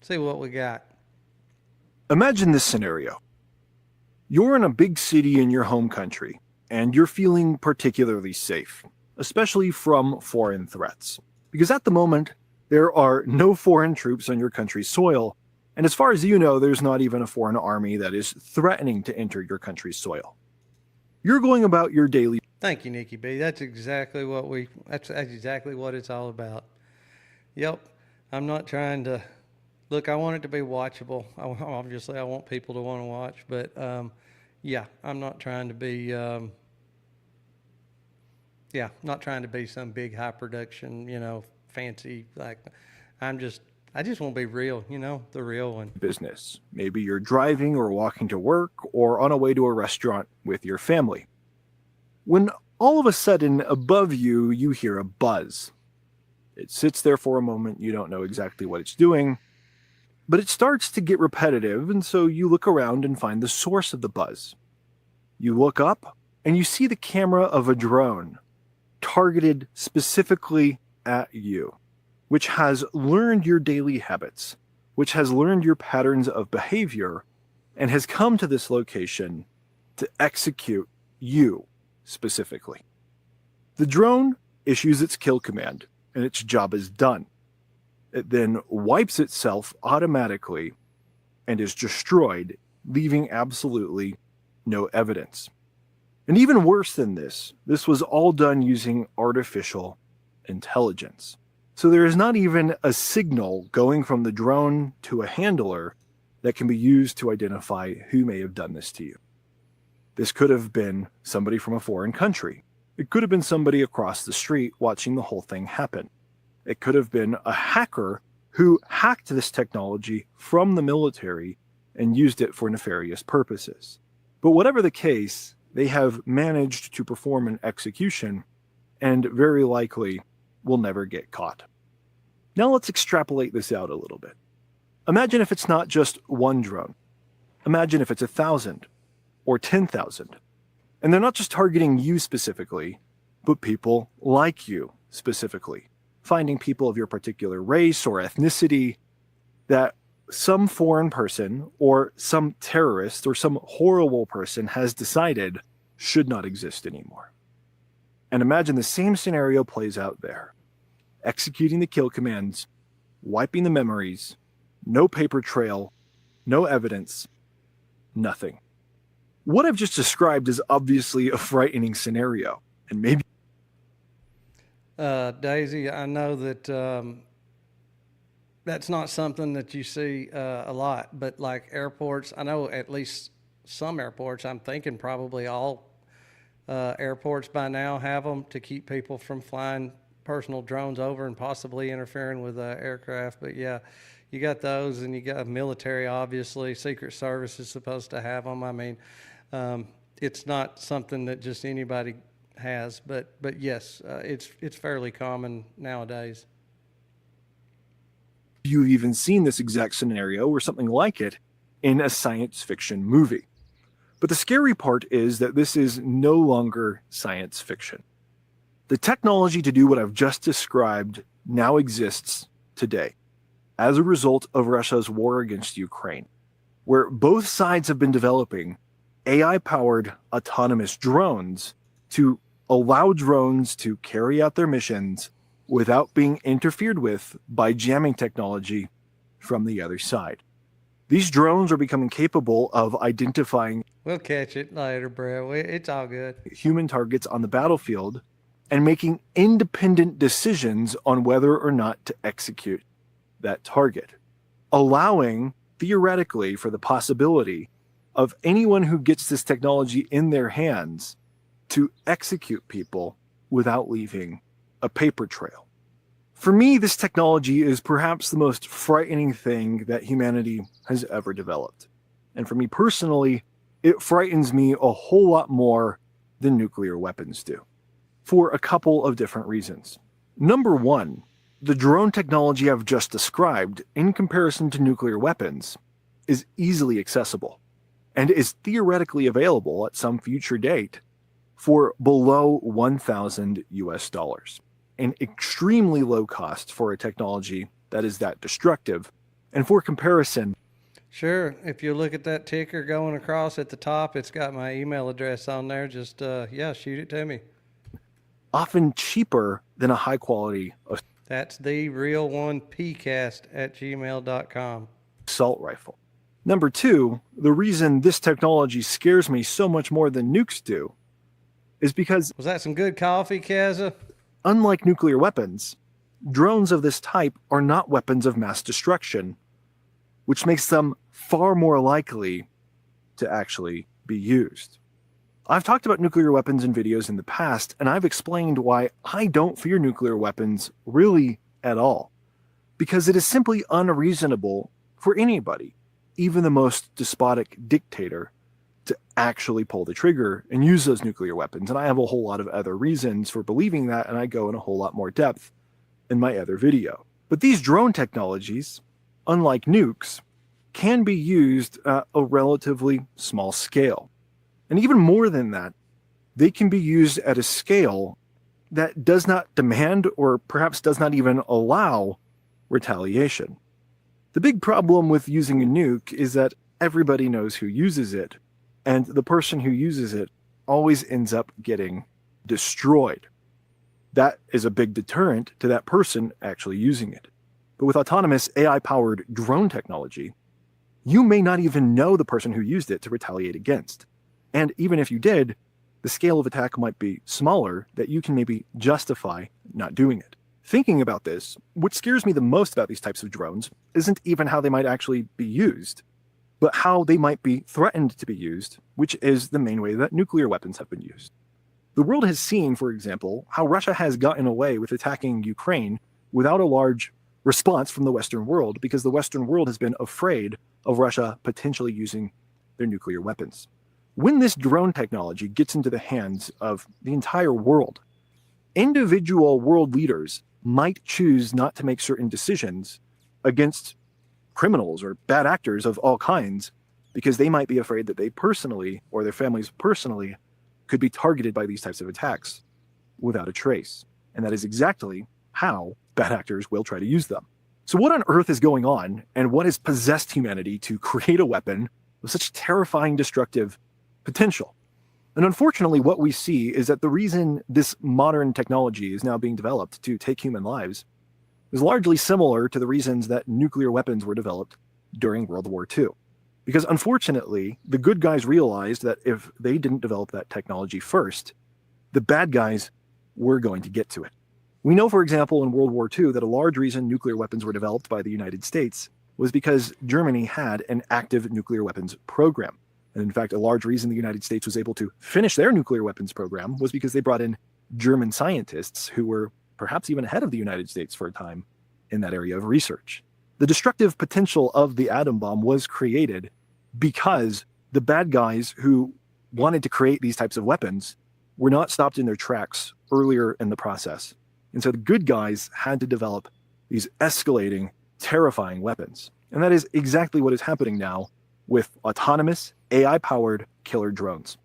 See what we got. Imagine this scenario. You're in a big city in your home country, and you're feeling particularly safe, especially from foreign threats. Because at the moment, there are no foreign troops on your country's soil, and as far as you know, there's not even a foreign army that is threatening to enter your country's soil. You're going about your daily... Thank you, Nikki B. That's exactly what that's exactly what it's all about. Yep. I'm not trying to... Look, I want it to be watchable. Obviously, I want people to want to watch, but yeah, I'm not trying to be... not trying to be some big high production, fancy, I just want to be real, the real one. business. Maybe you're driving or walking to work or on a way to a restaurant with your family. When all of a sudden above you, you hear a buzz. It sits there for a moment. You don't know exactly what it's doing, but it starts to get repetitive. And so you look around and find the source of the buzz. You look up and you see the camera of a drone targeted specifically at you, which has learned your daily habits, which has learned your patterns of behavior, and has come to this location to execute you specifically. The drone issues its kill command, and its job is done. It then wipes itself automatically and is destroyed, leaving absolutely no evidence. And even worse than this was all done using artificial intelligence. So there is not even a signal going from the drone to a handler that can be used to identify who may have done this to you. This could have been somebody from a foreign country. It could have been somebody across the street watching the whole thing happen. It could have been a hacker who hacked this technology from the military and used it for nefarious purposes. But whatever the case, they have managed to perform an execution and very likely will never get caught. Now let's extrapolate this out a little bit. Imagine if it's not just one drone. Imagine if it's 1,000 or 10,000. And they're not just targeting you specifically, but people like you specifically. Finding people of your particular race or ethnicity that some foreign person or some terrorist or some horrible person has decided should not exist anymore. And imagine the same scenario plays out there. Executing the kill commands, wiping the memories, no paper trail, no evidence, nothing. What I've just described is obviously a frightening scenario, and maybe... Daisy, I know that that's not something that you see a lot, but like airports, I know at least some airports, I'm thinking probably all airports by now have them to keep people from flying personal drones over and possibly interfering with aircraft. But yeah, you got those, and you got military, obviously. Secret Service is supposed to have them. I mean, it's not something that just anybody has, but yes, it's fairly common nowadays. You've even seen this exact scenario or something like it in a science fiction movie. But the scary part is that this is no longer science fiction. The technology to do what I've just described now exists today as a result of Russia's war against Ukraine, where both sides have been developing AI-powered autonomous drones to allow drones to carry out their missions without being interfered with by jamming technology from the other side. These drones are becoming capable of identifying We'll catch it later, bro. It's all good. human targets on the battlefield and making independent decisions on whether or not to execute that target, allowing, theoretically, for the possibility of anyone who gets this technology in their hands to execute people without leaving a paper trail. For me, this technology is perhaps the most frightening thing that humanity has ever developed. And for me personally, it frightens me a whole lot more than nuclear weapons do, for a couple of different reasons. Number one, the drone technology I've just described, in comparison to nuclear weapons, is easily accessible and is theoretically available at some future date for below $1,000 US, an extremely low cost for a technology that is that destructive. And for comparison, Sure. If you look at that ticker going across at the top, it's got my email address on there. Just, shoot it to me. often cheaper than a high quality That's the real one, pcast@gmail.com. assault rifle. Number two, the reason this technology scares me so much more than nukes do is because, Was that some good coffee, Kaza? unlike nuclear weapons, drones of this type are not weapons of mass destruction, which makes them far more likely to actually be used. I've talked about nuclear weapons in videos in the past, and I've explained why I don't fear nuclear weapons really at all. Because it is simply unreasonable for anybody, even the most despotic dictator, to actually pull the trigger and use those nuclear weapons. And I have a whole lot of other reasons for believing that, and I go in a whole lot more depth in my other video. But these drone technologies, unlike nukes, can be used at a relatively small scale. And even more than that, they can be used at a scale that does not demand, or perhaps does not even allow, retaliation. The big problem with using a nuke is that everybody knows who uses it, and the person who uses it always ends up getting destroyed. That is a big deterrent to that person actually using it. But with autonomous AI-powered drone technology, you may not even know the person who used it to retaliate against. And even if you did, the scale of attack might be smaller that you can maybe justify not doing it. Thinking about this, what scares me the most about these types of drones isn't even how they might actually be used, but how they might be threatened to be used, which is the main way that nuclear weapons have been used. The world has seen, for example, how Russia has gotten away with attacking Ukraine without a large response from the Western world, because the Western world has been afraid of Russia potentially using their nuclear weapons. When this drone technology gets into the hands of the entire world, individual world leaders might choose not to make certain decisions against criminals or bad actors of all kinds, because they might be afraid that they personally, or their families personally, could be targeted by these types of attacks without a trace. And that is exactly how bad actors will try to use them. So what on earth is going on, and what has possessed humanity to create a weapon with such terrifying destructive potential? And unfortunately, what we see is that the reason this modern technology is now being developed to take human lives is largely similar to the reasons that nuclear weapons were developed during World War II. Because unfortunately, the good guys realized that if they didn't develop that technology first, the bad guys were going to get to it. We know, for example, in World War II that a large reason nuclear weapons were developed by the United States was because Germany had an active nuclear weapons program. And in fact, a large reason the United States was able to finish their nuclear weapons program was because they brought in German scientists who were perhaps even ahead of the United States for a time in that area of research. The destructive potential of the atom bomb was created because the bad guys who wanted to create these types of weapons were not stopped in their tracks earlier in the process. And so the good guys had to develop these escalating, terrifying weapons. And that is exactly what is happening now with autonomous, AI-powered killer drones.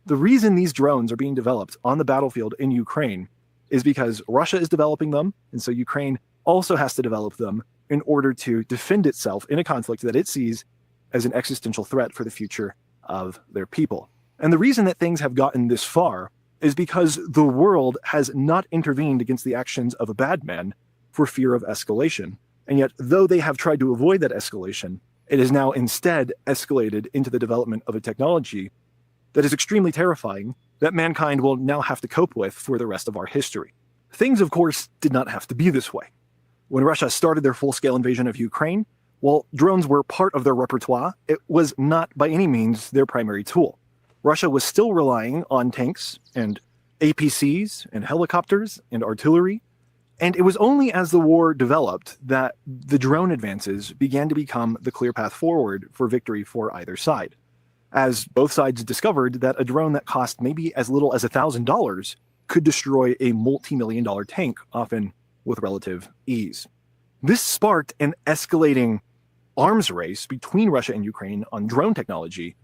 The reason these drones are being developed on the battlefield in Ukraine is because Russia is developing them, and so Ukraine also has to develop them in order to defend itself in a conflict that it sees as an existential threat for the future of their people. And the reason that things have gotten this far is because the world has not intervened against the actions of a bad man for fear of escalation, And yet, though they have tried to avoid that escalation, it has now instead escalated into the development of a technology that is extremely terrifying that mankind will now have to cope with for the rest of our history. Things, of course, did not have to be this way. When Russia started their full-scale invasion of Ukraine, while drones were part of their repertoire, it was not by any means their primary tool. Russia was still relying on tanks and APCs and helicopters and artillery, and it was only as the war developed that the drone advances began to become the clear path forward for victory for either side, as both sides discovered that a drone that cost maybe as little as $1,000 could destroy a multi-million-dollar tank, often with relative ease. This sparked an escalating arms race between Russia and Ukraine on drone technology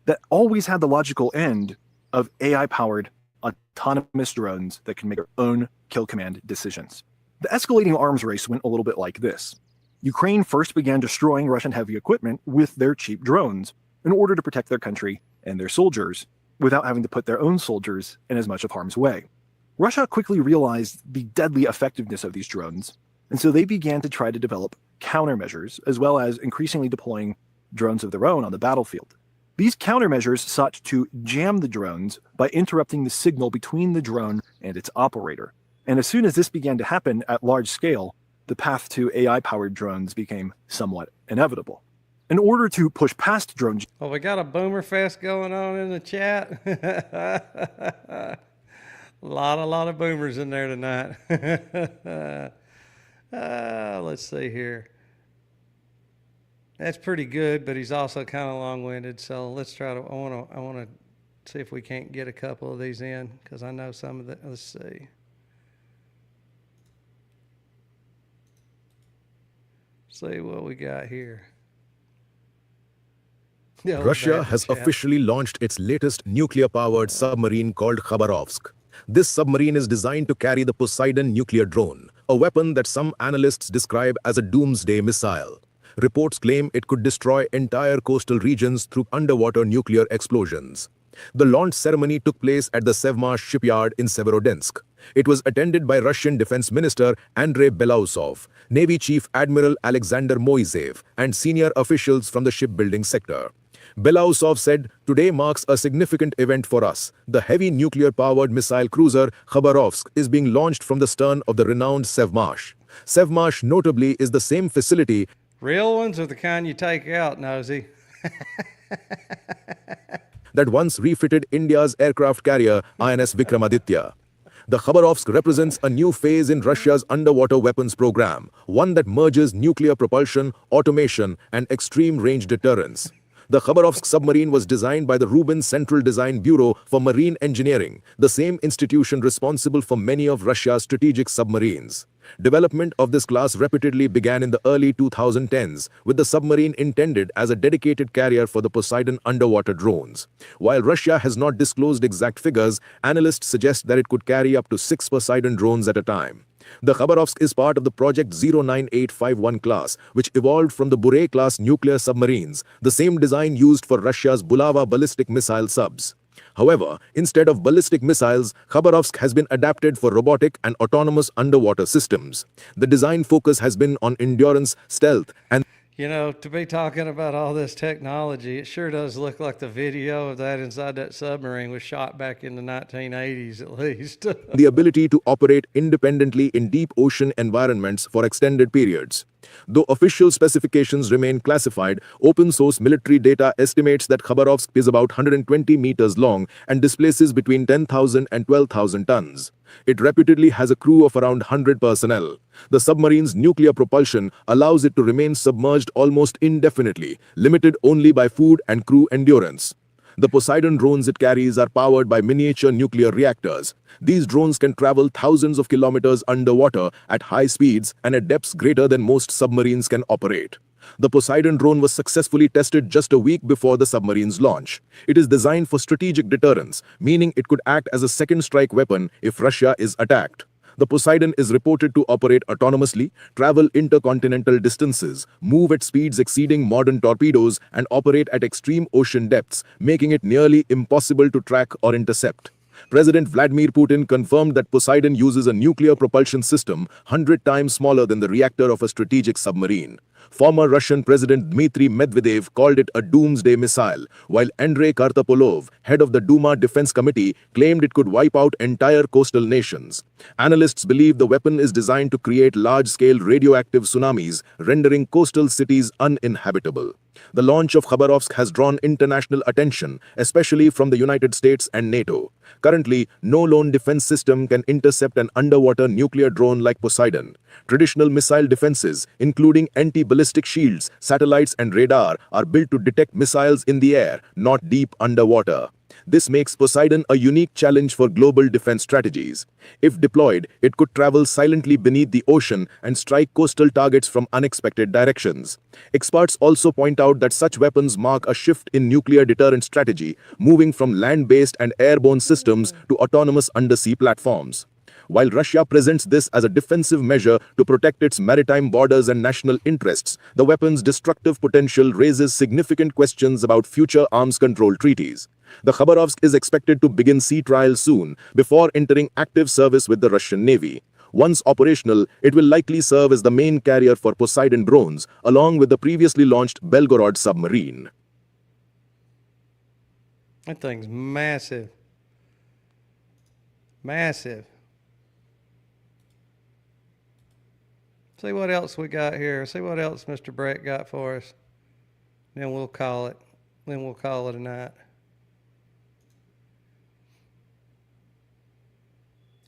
that always had the logical end of AI-powered autonomous drones that can make their own kill command decisions. The escalating arms race went a little bit like this. Ukraine first began destroying Russian heavy equipment with their cheap drones in order to protect their country and their soldiers without having to put their own soldiers in as much of harm's way. Russia quickly realized the deadly effectiveness of these drones, and so they began to try to develop countermeasures, as well as increasingly deploying drones of their own on the battlefield. These countermeasures sought to jam the drones by interrupting the signal between the drone and its operator. And as soon as this began to happen at large scale, the path to AI-powered drones became somewhat inevitable. In order to push past drone... Well, we got a boomer fest going on in the chat. A lot of boomers in there tonight. Let's see here. That's pretty good, but he's also kind of long-winded. So let's try to. I want to see if we can't get a couple of these in, because I know some of the. Let's see. See what we got here. Yeah, Russia has officially launched its latest nuclear-powered submarine called Khabarovsk. This submarine is designed to carry the Poseidon nuclear drone, a weapon that some analysts describe as a doomsday missile. Reports claim it could destroy entire coastal regions through underwater nuclear explosions. The launch ceremony took place at the Sevmash shipyard in Severodonetsk. It was attended by Russian Defense Minister Andrei Belousov, Navy Chief Admiral Alexander Moiseev, and senior officials from the shipbuilding sector. Belousov said, "Today marks a significant event for us. The heavy nuclear-powered missile cruiser Khabarovsk is being launched from the stern of the renowned Sevmash. Sevmash, notably, is the same facility..." Real ones are the kind you take out, Nosy. that once refitted India's aircraft carrier INS Vikramaditya. The Khabarovsk represents a new phase in Russia's underwater weapons program, one that merges nuclear propulsion, automation, and extreme-range deterrence. The Khabarovsk submarine was designed by the Rubin Central Design Bureau for Marine Engineering, the same institution responsible for many of Russia's strategic submarines. Development of this class repeatedly began in the early 2010s, with the submarine intended as a dedicated carrier for the Poseidon underwater drones. While Russia has not disclosed exact figures, analysts suggest that it could carry up to 6 Poseidon drones at a time. The Khabarovsk is part of the Project 09851 class, which evolved from the Buray-class nuclear submarines, the same design used for Russia's Bulava ballistic missile subs. However, instead of ballistic missiles, Khabarovsk has been adapted for robotic and autonomous underwater systems. The design focus has been on endurance, stealth, and... You know, to be talking about all this technology, it sure does look like the video of that inside that submarine was shot back in the 1980s at least. the ability to operate independently in deep ocean environments for extended periods. Though official specifications remain classified, open-source military data estimates that Khabarovsk is about 120 meters long and displaces between 10,000 and 12,000 tons. It reputedly has a crew of around 100 personnel. The submarine's nuclear propulsion allows it to remain submerged almost indefinitely, limited only by food and crew endurance. The Poseidon drones it carries are powered by miniature nuclear reactors. These drones can travel thousands of kilometers underwater at high speeds and at depths greater than most submarines can operate. The Poseidon drone was successfully tested just a week before the submarine's launch. It is designed for strategic deterrence, meaning it could act as a second strike weapon if Russia is attacked. The Poseidon is reported to operate autonomously, travel intercontinental distances, move at speeds exceeding modern torpedoes, and operate at extreme ocean depths, making it nearly impossible to track or intercept. President Vladimir Putin confirmed that Poseidon uses a nuclear propulsion system 100 times smaller than the reactor of a strategic submarine. Former Russian President Dmitry Medvedev called it a doomsday missile, while Andrei Kartapolov, head of the Duma Defense Committee, claimed it could wipe out entire coastal nations. Analysts believe the weapon is designed to create large-scale radioactive tsunamis, rendering coastal cities uninhabitable. The launch of Khabarovsk has drawn international attention, especially from the United States and NATO. Currently, no lone defense system can intercept an underwater nuclear drone like Poseidon. Traditional missile defenses, including anti-ballistic shields, satellites, and radar, are built to detect missiles in the air, not deep underwater. This makes Poseidon a unique challenge for global defense strategies. If deployed, it could travel silently beneath the ocean and strike coastal targets from unexpected directions. Experts also point out that such weapons mark a shift in nuclear deterrent strategy, moving from land-based and airborne systems to autonomous undersea platforms. While Russia presents this as a defensive measure to protect its maritime borders and national interests, the weapon's destructive potential raises significant questions about future arms control treaties. The Khabarovsk is expected to begin sea trials soon, before entering active service with the Russian Navy. Once operational, it will likely serve as the main carrier for Poseidon drones, along with the previously launched Belgorod submarine. That thing's massive. Massive. See what else we got here. See what else Mr. Brett got for us. Then we'll call it. Then we'll call it a night.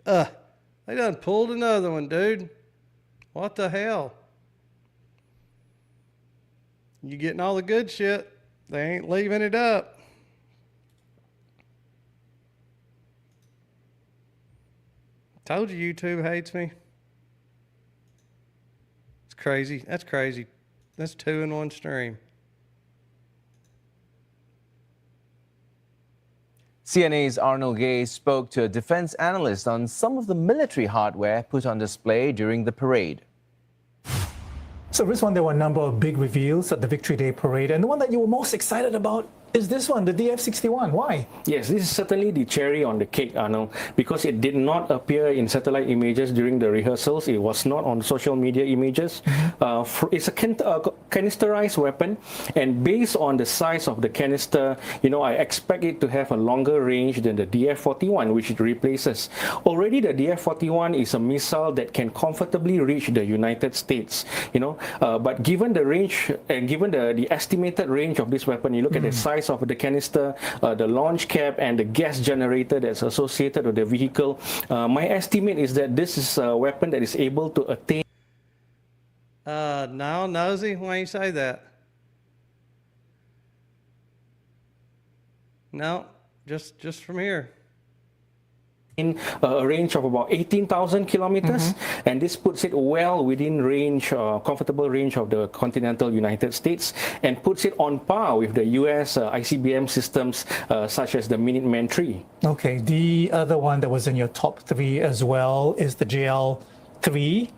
They done pulled another one, dude. What the hell? You getting all the good shit. They ain't leaving it up. Told you YouTube hates me. It's crazy. That's crazy. That's 2 in 1 stream. CNA's Arnold Gay spoke to a defense analyst on some of the military hardware put on display during the parade. So this one, there were a number of big reveals at the Victory Day parade, and the one that you were most excited about is this one, the DF-61. Why? Yes, this is certainly the cherry on the cake, Arnold, because it did not appear in satellite images during the rehearsals. It was not on social media images. It's a canisterized weapon, and based on the size of the canister, I expect it to have a longer range than the DF-41, which it replaces. Already, the DF-41 is a missile that can comfortably reach the United States, but given the range and given the estimated range of this weapon, you look at the size of the canister, the launch cap, and the gas generator that's associated with the vehicle. My estimate is that this is a weapon that is able to attain. No, Nosy, why you say that? No, just from here. In a range of about 18,000 kilometers, and this puts it well within range, comfortable range of the continental United States, and puts it on par with the US ICBM systems such as the Minuteman III. Okay, the other one that was in your top 3 as well is the JL-3.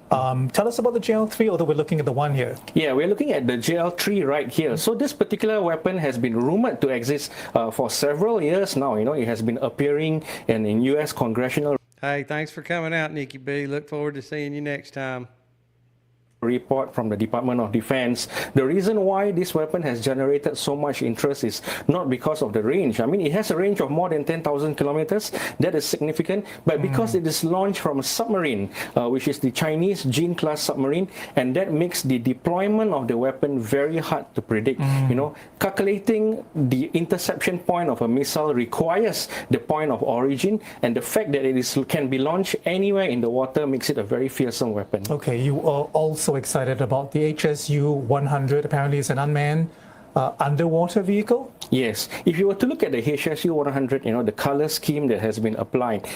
Tell us about the JL-3, although we're looking at the one here. Yeah, we're looking at the JL-3 right here. So this particular weapon has been rumored to exist for several years now. It has been appearing in US congressional. Hey, thanks for coming out, Nikki B. Look forward to seeing you next time. Report from the Department of Defense. The reason why this weapon has generated so much interest is not because of the range. I mean, it has a range of more than 10,000 kilometers. That is significant, but because it is launched from a submarine, which is the Chinese Jin-class submarine, and that makes the deployment of the weapon very hard to predict. Calculating the interception point of a missile requires the point of origin, and the fact that it can be launched anywhere in the water makes it a very fearsome weapon. Okay, you are also excited about the HSU-100. Apparently it's an unmanned underwater vehicle? Yes. If you were to look at the HSU-100, the color scheme that has been applied,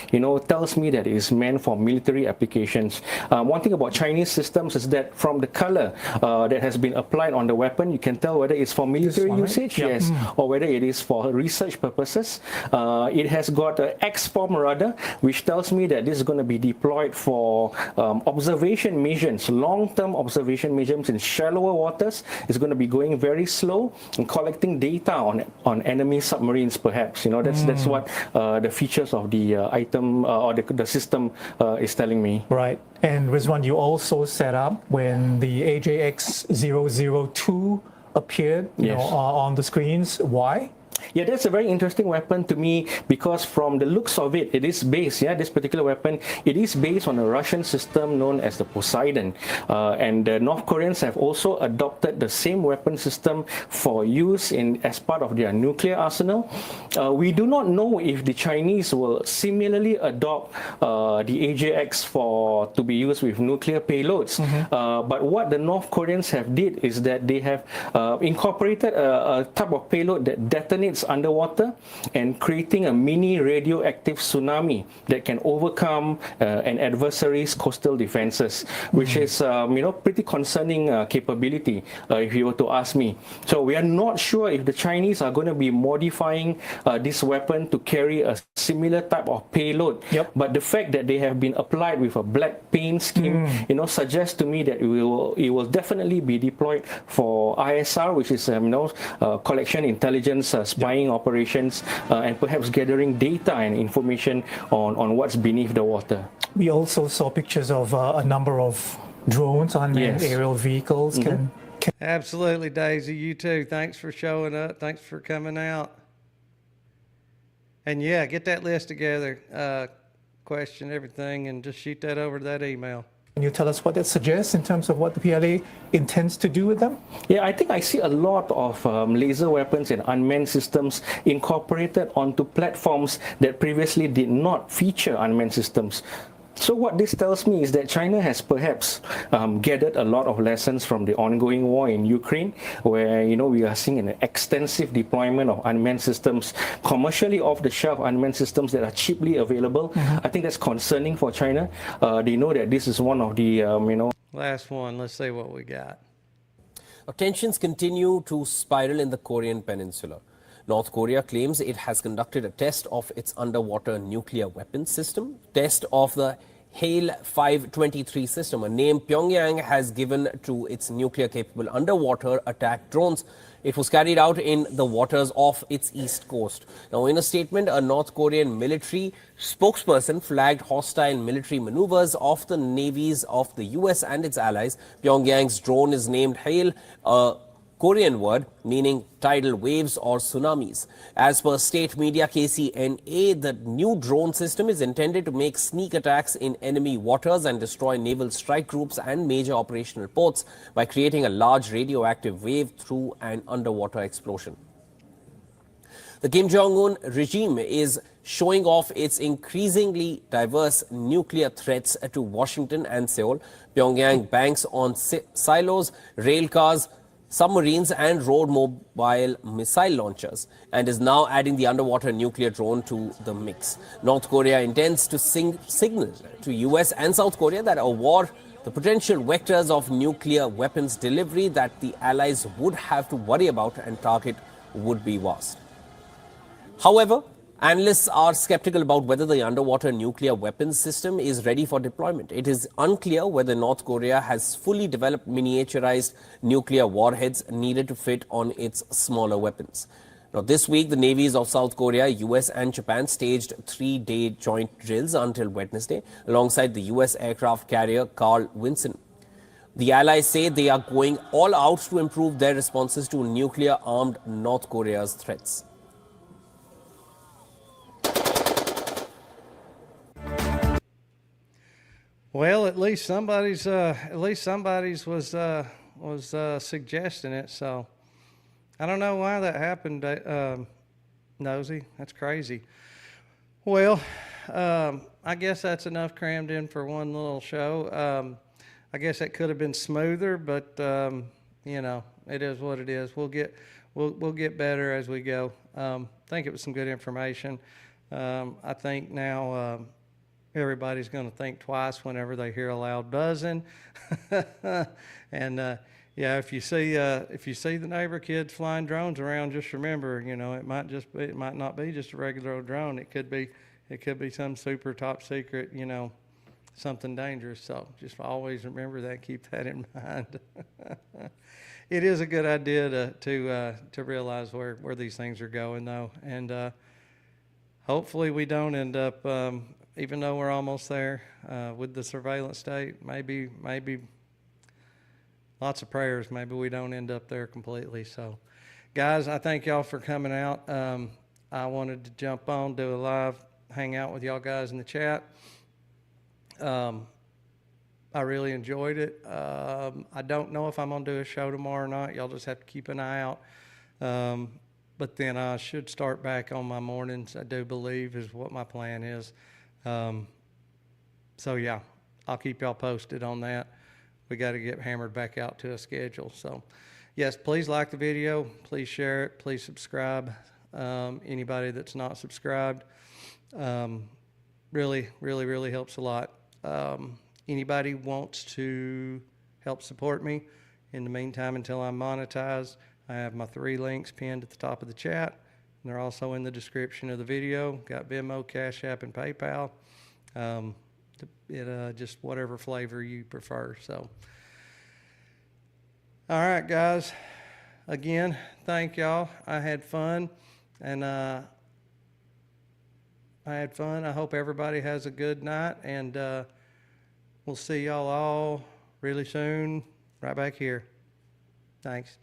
tells me that it is meant for military applications. One thing about Chinese systems is that from the color that has been applied on the weapon, you can tell whether it's for military usage, yes, or whether it is for research purposes. It has got an X-form radar, which tells me that this is going to be deployed for observation missions, long-term observation missions in shallower waters. It's going to be going very slow. know, and collecting data on enemy submarines, perhaps. You know, that's what the features of the item or the system is telling me. Right. And Rizwan, you also set up when the AJX-002 appeared, you know, on the screens. Why? Yeah, that's a very interesting weapon to me because from the looks of it, it is based, this particular weapon, it is based on a Russian system known as the Poseidon. And the North Koreans have also adopted the same weapon system for use as part of their nuclear arsenal. We do not know if the Chinese will similarly adopt the AJX to be used with nuclear payloads. But what the North Koreans have did is that they have incorporated a type of payload that detonates underwater and creating a mini radioactive tsunami that can overcome an adversary's coastal defenses, which is pretty concerning capability if you were to ask me. So we are not sure if the Chinese are going to be modifying this weapon to carry a similar type of payload. But the fact that they have been applied with a black paint scheme, suggests to me that it will definitely be deployed for ISR, which is collection intelligence spying operations and perhaps gathering data and information on what's beneath the water. We also saw pictures of a number of drones, unmanned aerial vehicles. Absolutely, Daisy. You too. Thanks for showing up. Thanks for coming out. And yeah, get that list together, question everything, and just shoot that over to that email. Can you tell us what that suggests in terms of what the PLA intends to do with them? Yeah, I think I see a lot of laser weapons and unmanned systems incorporated onto platforms that previously did not feature unmanned systems. So what this tells me is that China has perhaps gathered a lot of lessons from the ongoing war in Ukraine, where we are seeing an extensive deployment of unmanned systems, commercially off-the-shelf unmanned systems that are cheaply available. I think that's concerning for China. They know that this is one of the Last one. Let's see what we got. Tensions continue to spiral in the Korean peninsula. North Korea claims it has conducted a test of its underwater nuclear weapons system. Test of the Hail 523 system, a name Pyongyang has given to its nuclear-capable underwater attack drones. It was carried out in the waters off its east coast. Now, in a statement, a North Korean military spokesperson flagged hostile military maneuvers of the navies of the US and its allies. Pyongyang's drone is named Hail, Korean word meaning tidal waves or tsunamis. As per state media KCNA, the new drone system is intended to make sneak attacks in enemy waters and destroy naval strike groups and major operational ports by creating a large radioactive wave through an underwater explosion. The Kim Jong-un regime is showing off its increasingly diverse nuclear threats to Washington and Seoul. Pyongyang banks on silos, rail cars, submarines and road mobile missile launchers and is now adding the underwater nuclear drone to the mix. North Korea intends to signal to US and South Korea that a war, the potential vectors of nuclear weapons delivery that the allies would have to worry about and target would be vast. However, analysts are skeptical about whether the underwater nuclear weapons system is ready for deployment. It is unclear whether North Korea has fully developed miniaturized nuclear warheads needed to fit on its smaller weapons. Now, this week, the navies of South Korea, US and Japan staged 3-day joint drills until Wednesday, alongside the US aircraft carrier Carl Vinson. The allies say they are going all out to improve their responses to nuclear-armed North Korea's threats. Well, at least somebody's was suggesting it. So I don't know why that happened, Nosy. That's crazy. Well, I guess that's enough crammed in for one little show. I guess it could have been smoother, but it is what it is. We'll get better as we go. I think it was some good information. I think now. Everybody's going to think twice whenever they hear a loud buzzing, and if you see the neighbor kids flying drones around, just remember, it might not be just a regular old drone. It could be some super top secret, something dangerous. So just always remember that, keep that in mind. It is a good idea to realize where these things are going, though, and hopefully we don't end up, even though we're almost there with the surveillance state. Maybe lots of prayers. Maybe we don't end up there completely. So, guys, I thank y'all for coming out. I wanted to jump on, do a live hangout with y'all guys in the chat. I really enjoyed it. I don't know if I'm going to do a show tomorrow or not. Y'all just have to keep an eye out. But then I should start back on my mornings, I do believe, is what my plan is. So, yeah, I'll keep y'all posted on that. We got to get hammered back out to a schedule. So, yes, please like the video. Please share it. Please subscribe. Anybody that's not subscribed, really, really, really helps a lot. Anybody wants to help support me in the meantime until I'm monetized, I have my 3 links pinned at the top of the chat. And they're also in the description of the video. Got Venmo, Cash App, and PayPal. Just whatever flavor you prefer. So, all right, guys. Again, thank y'all. I had fun. And I hope everybody has a good night. And we'll see y'all all really soon right back here. Thanks.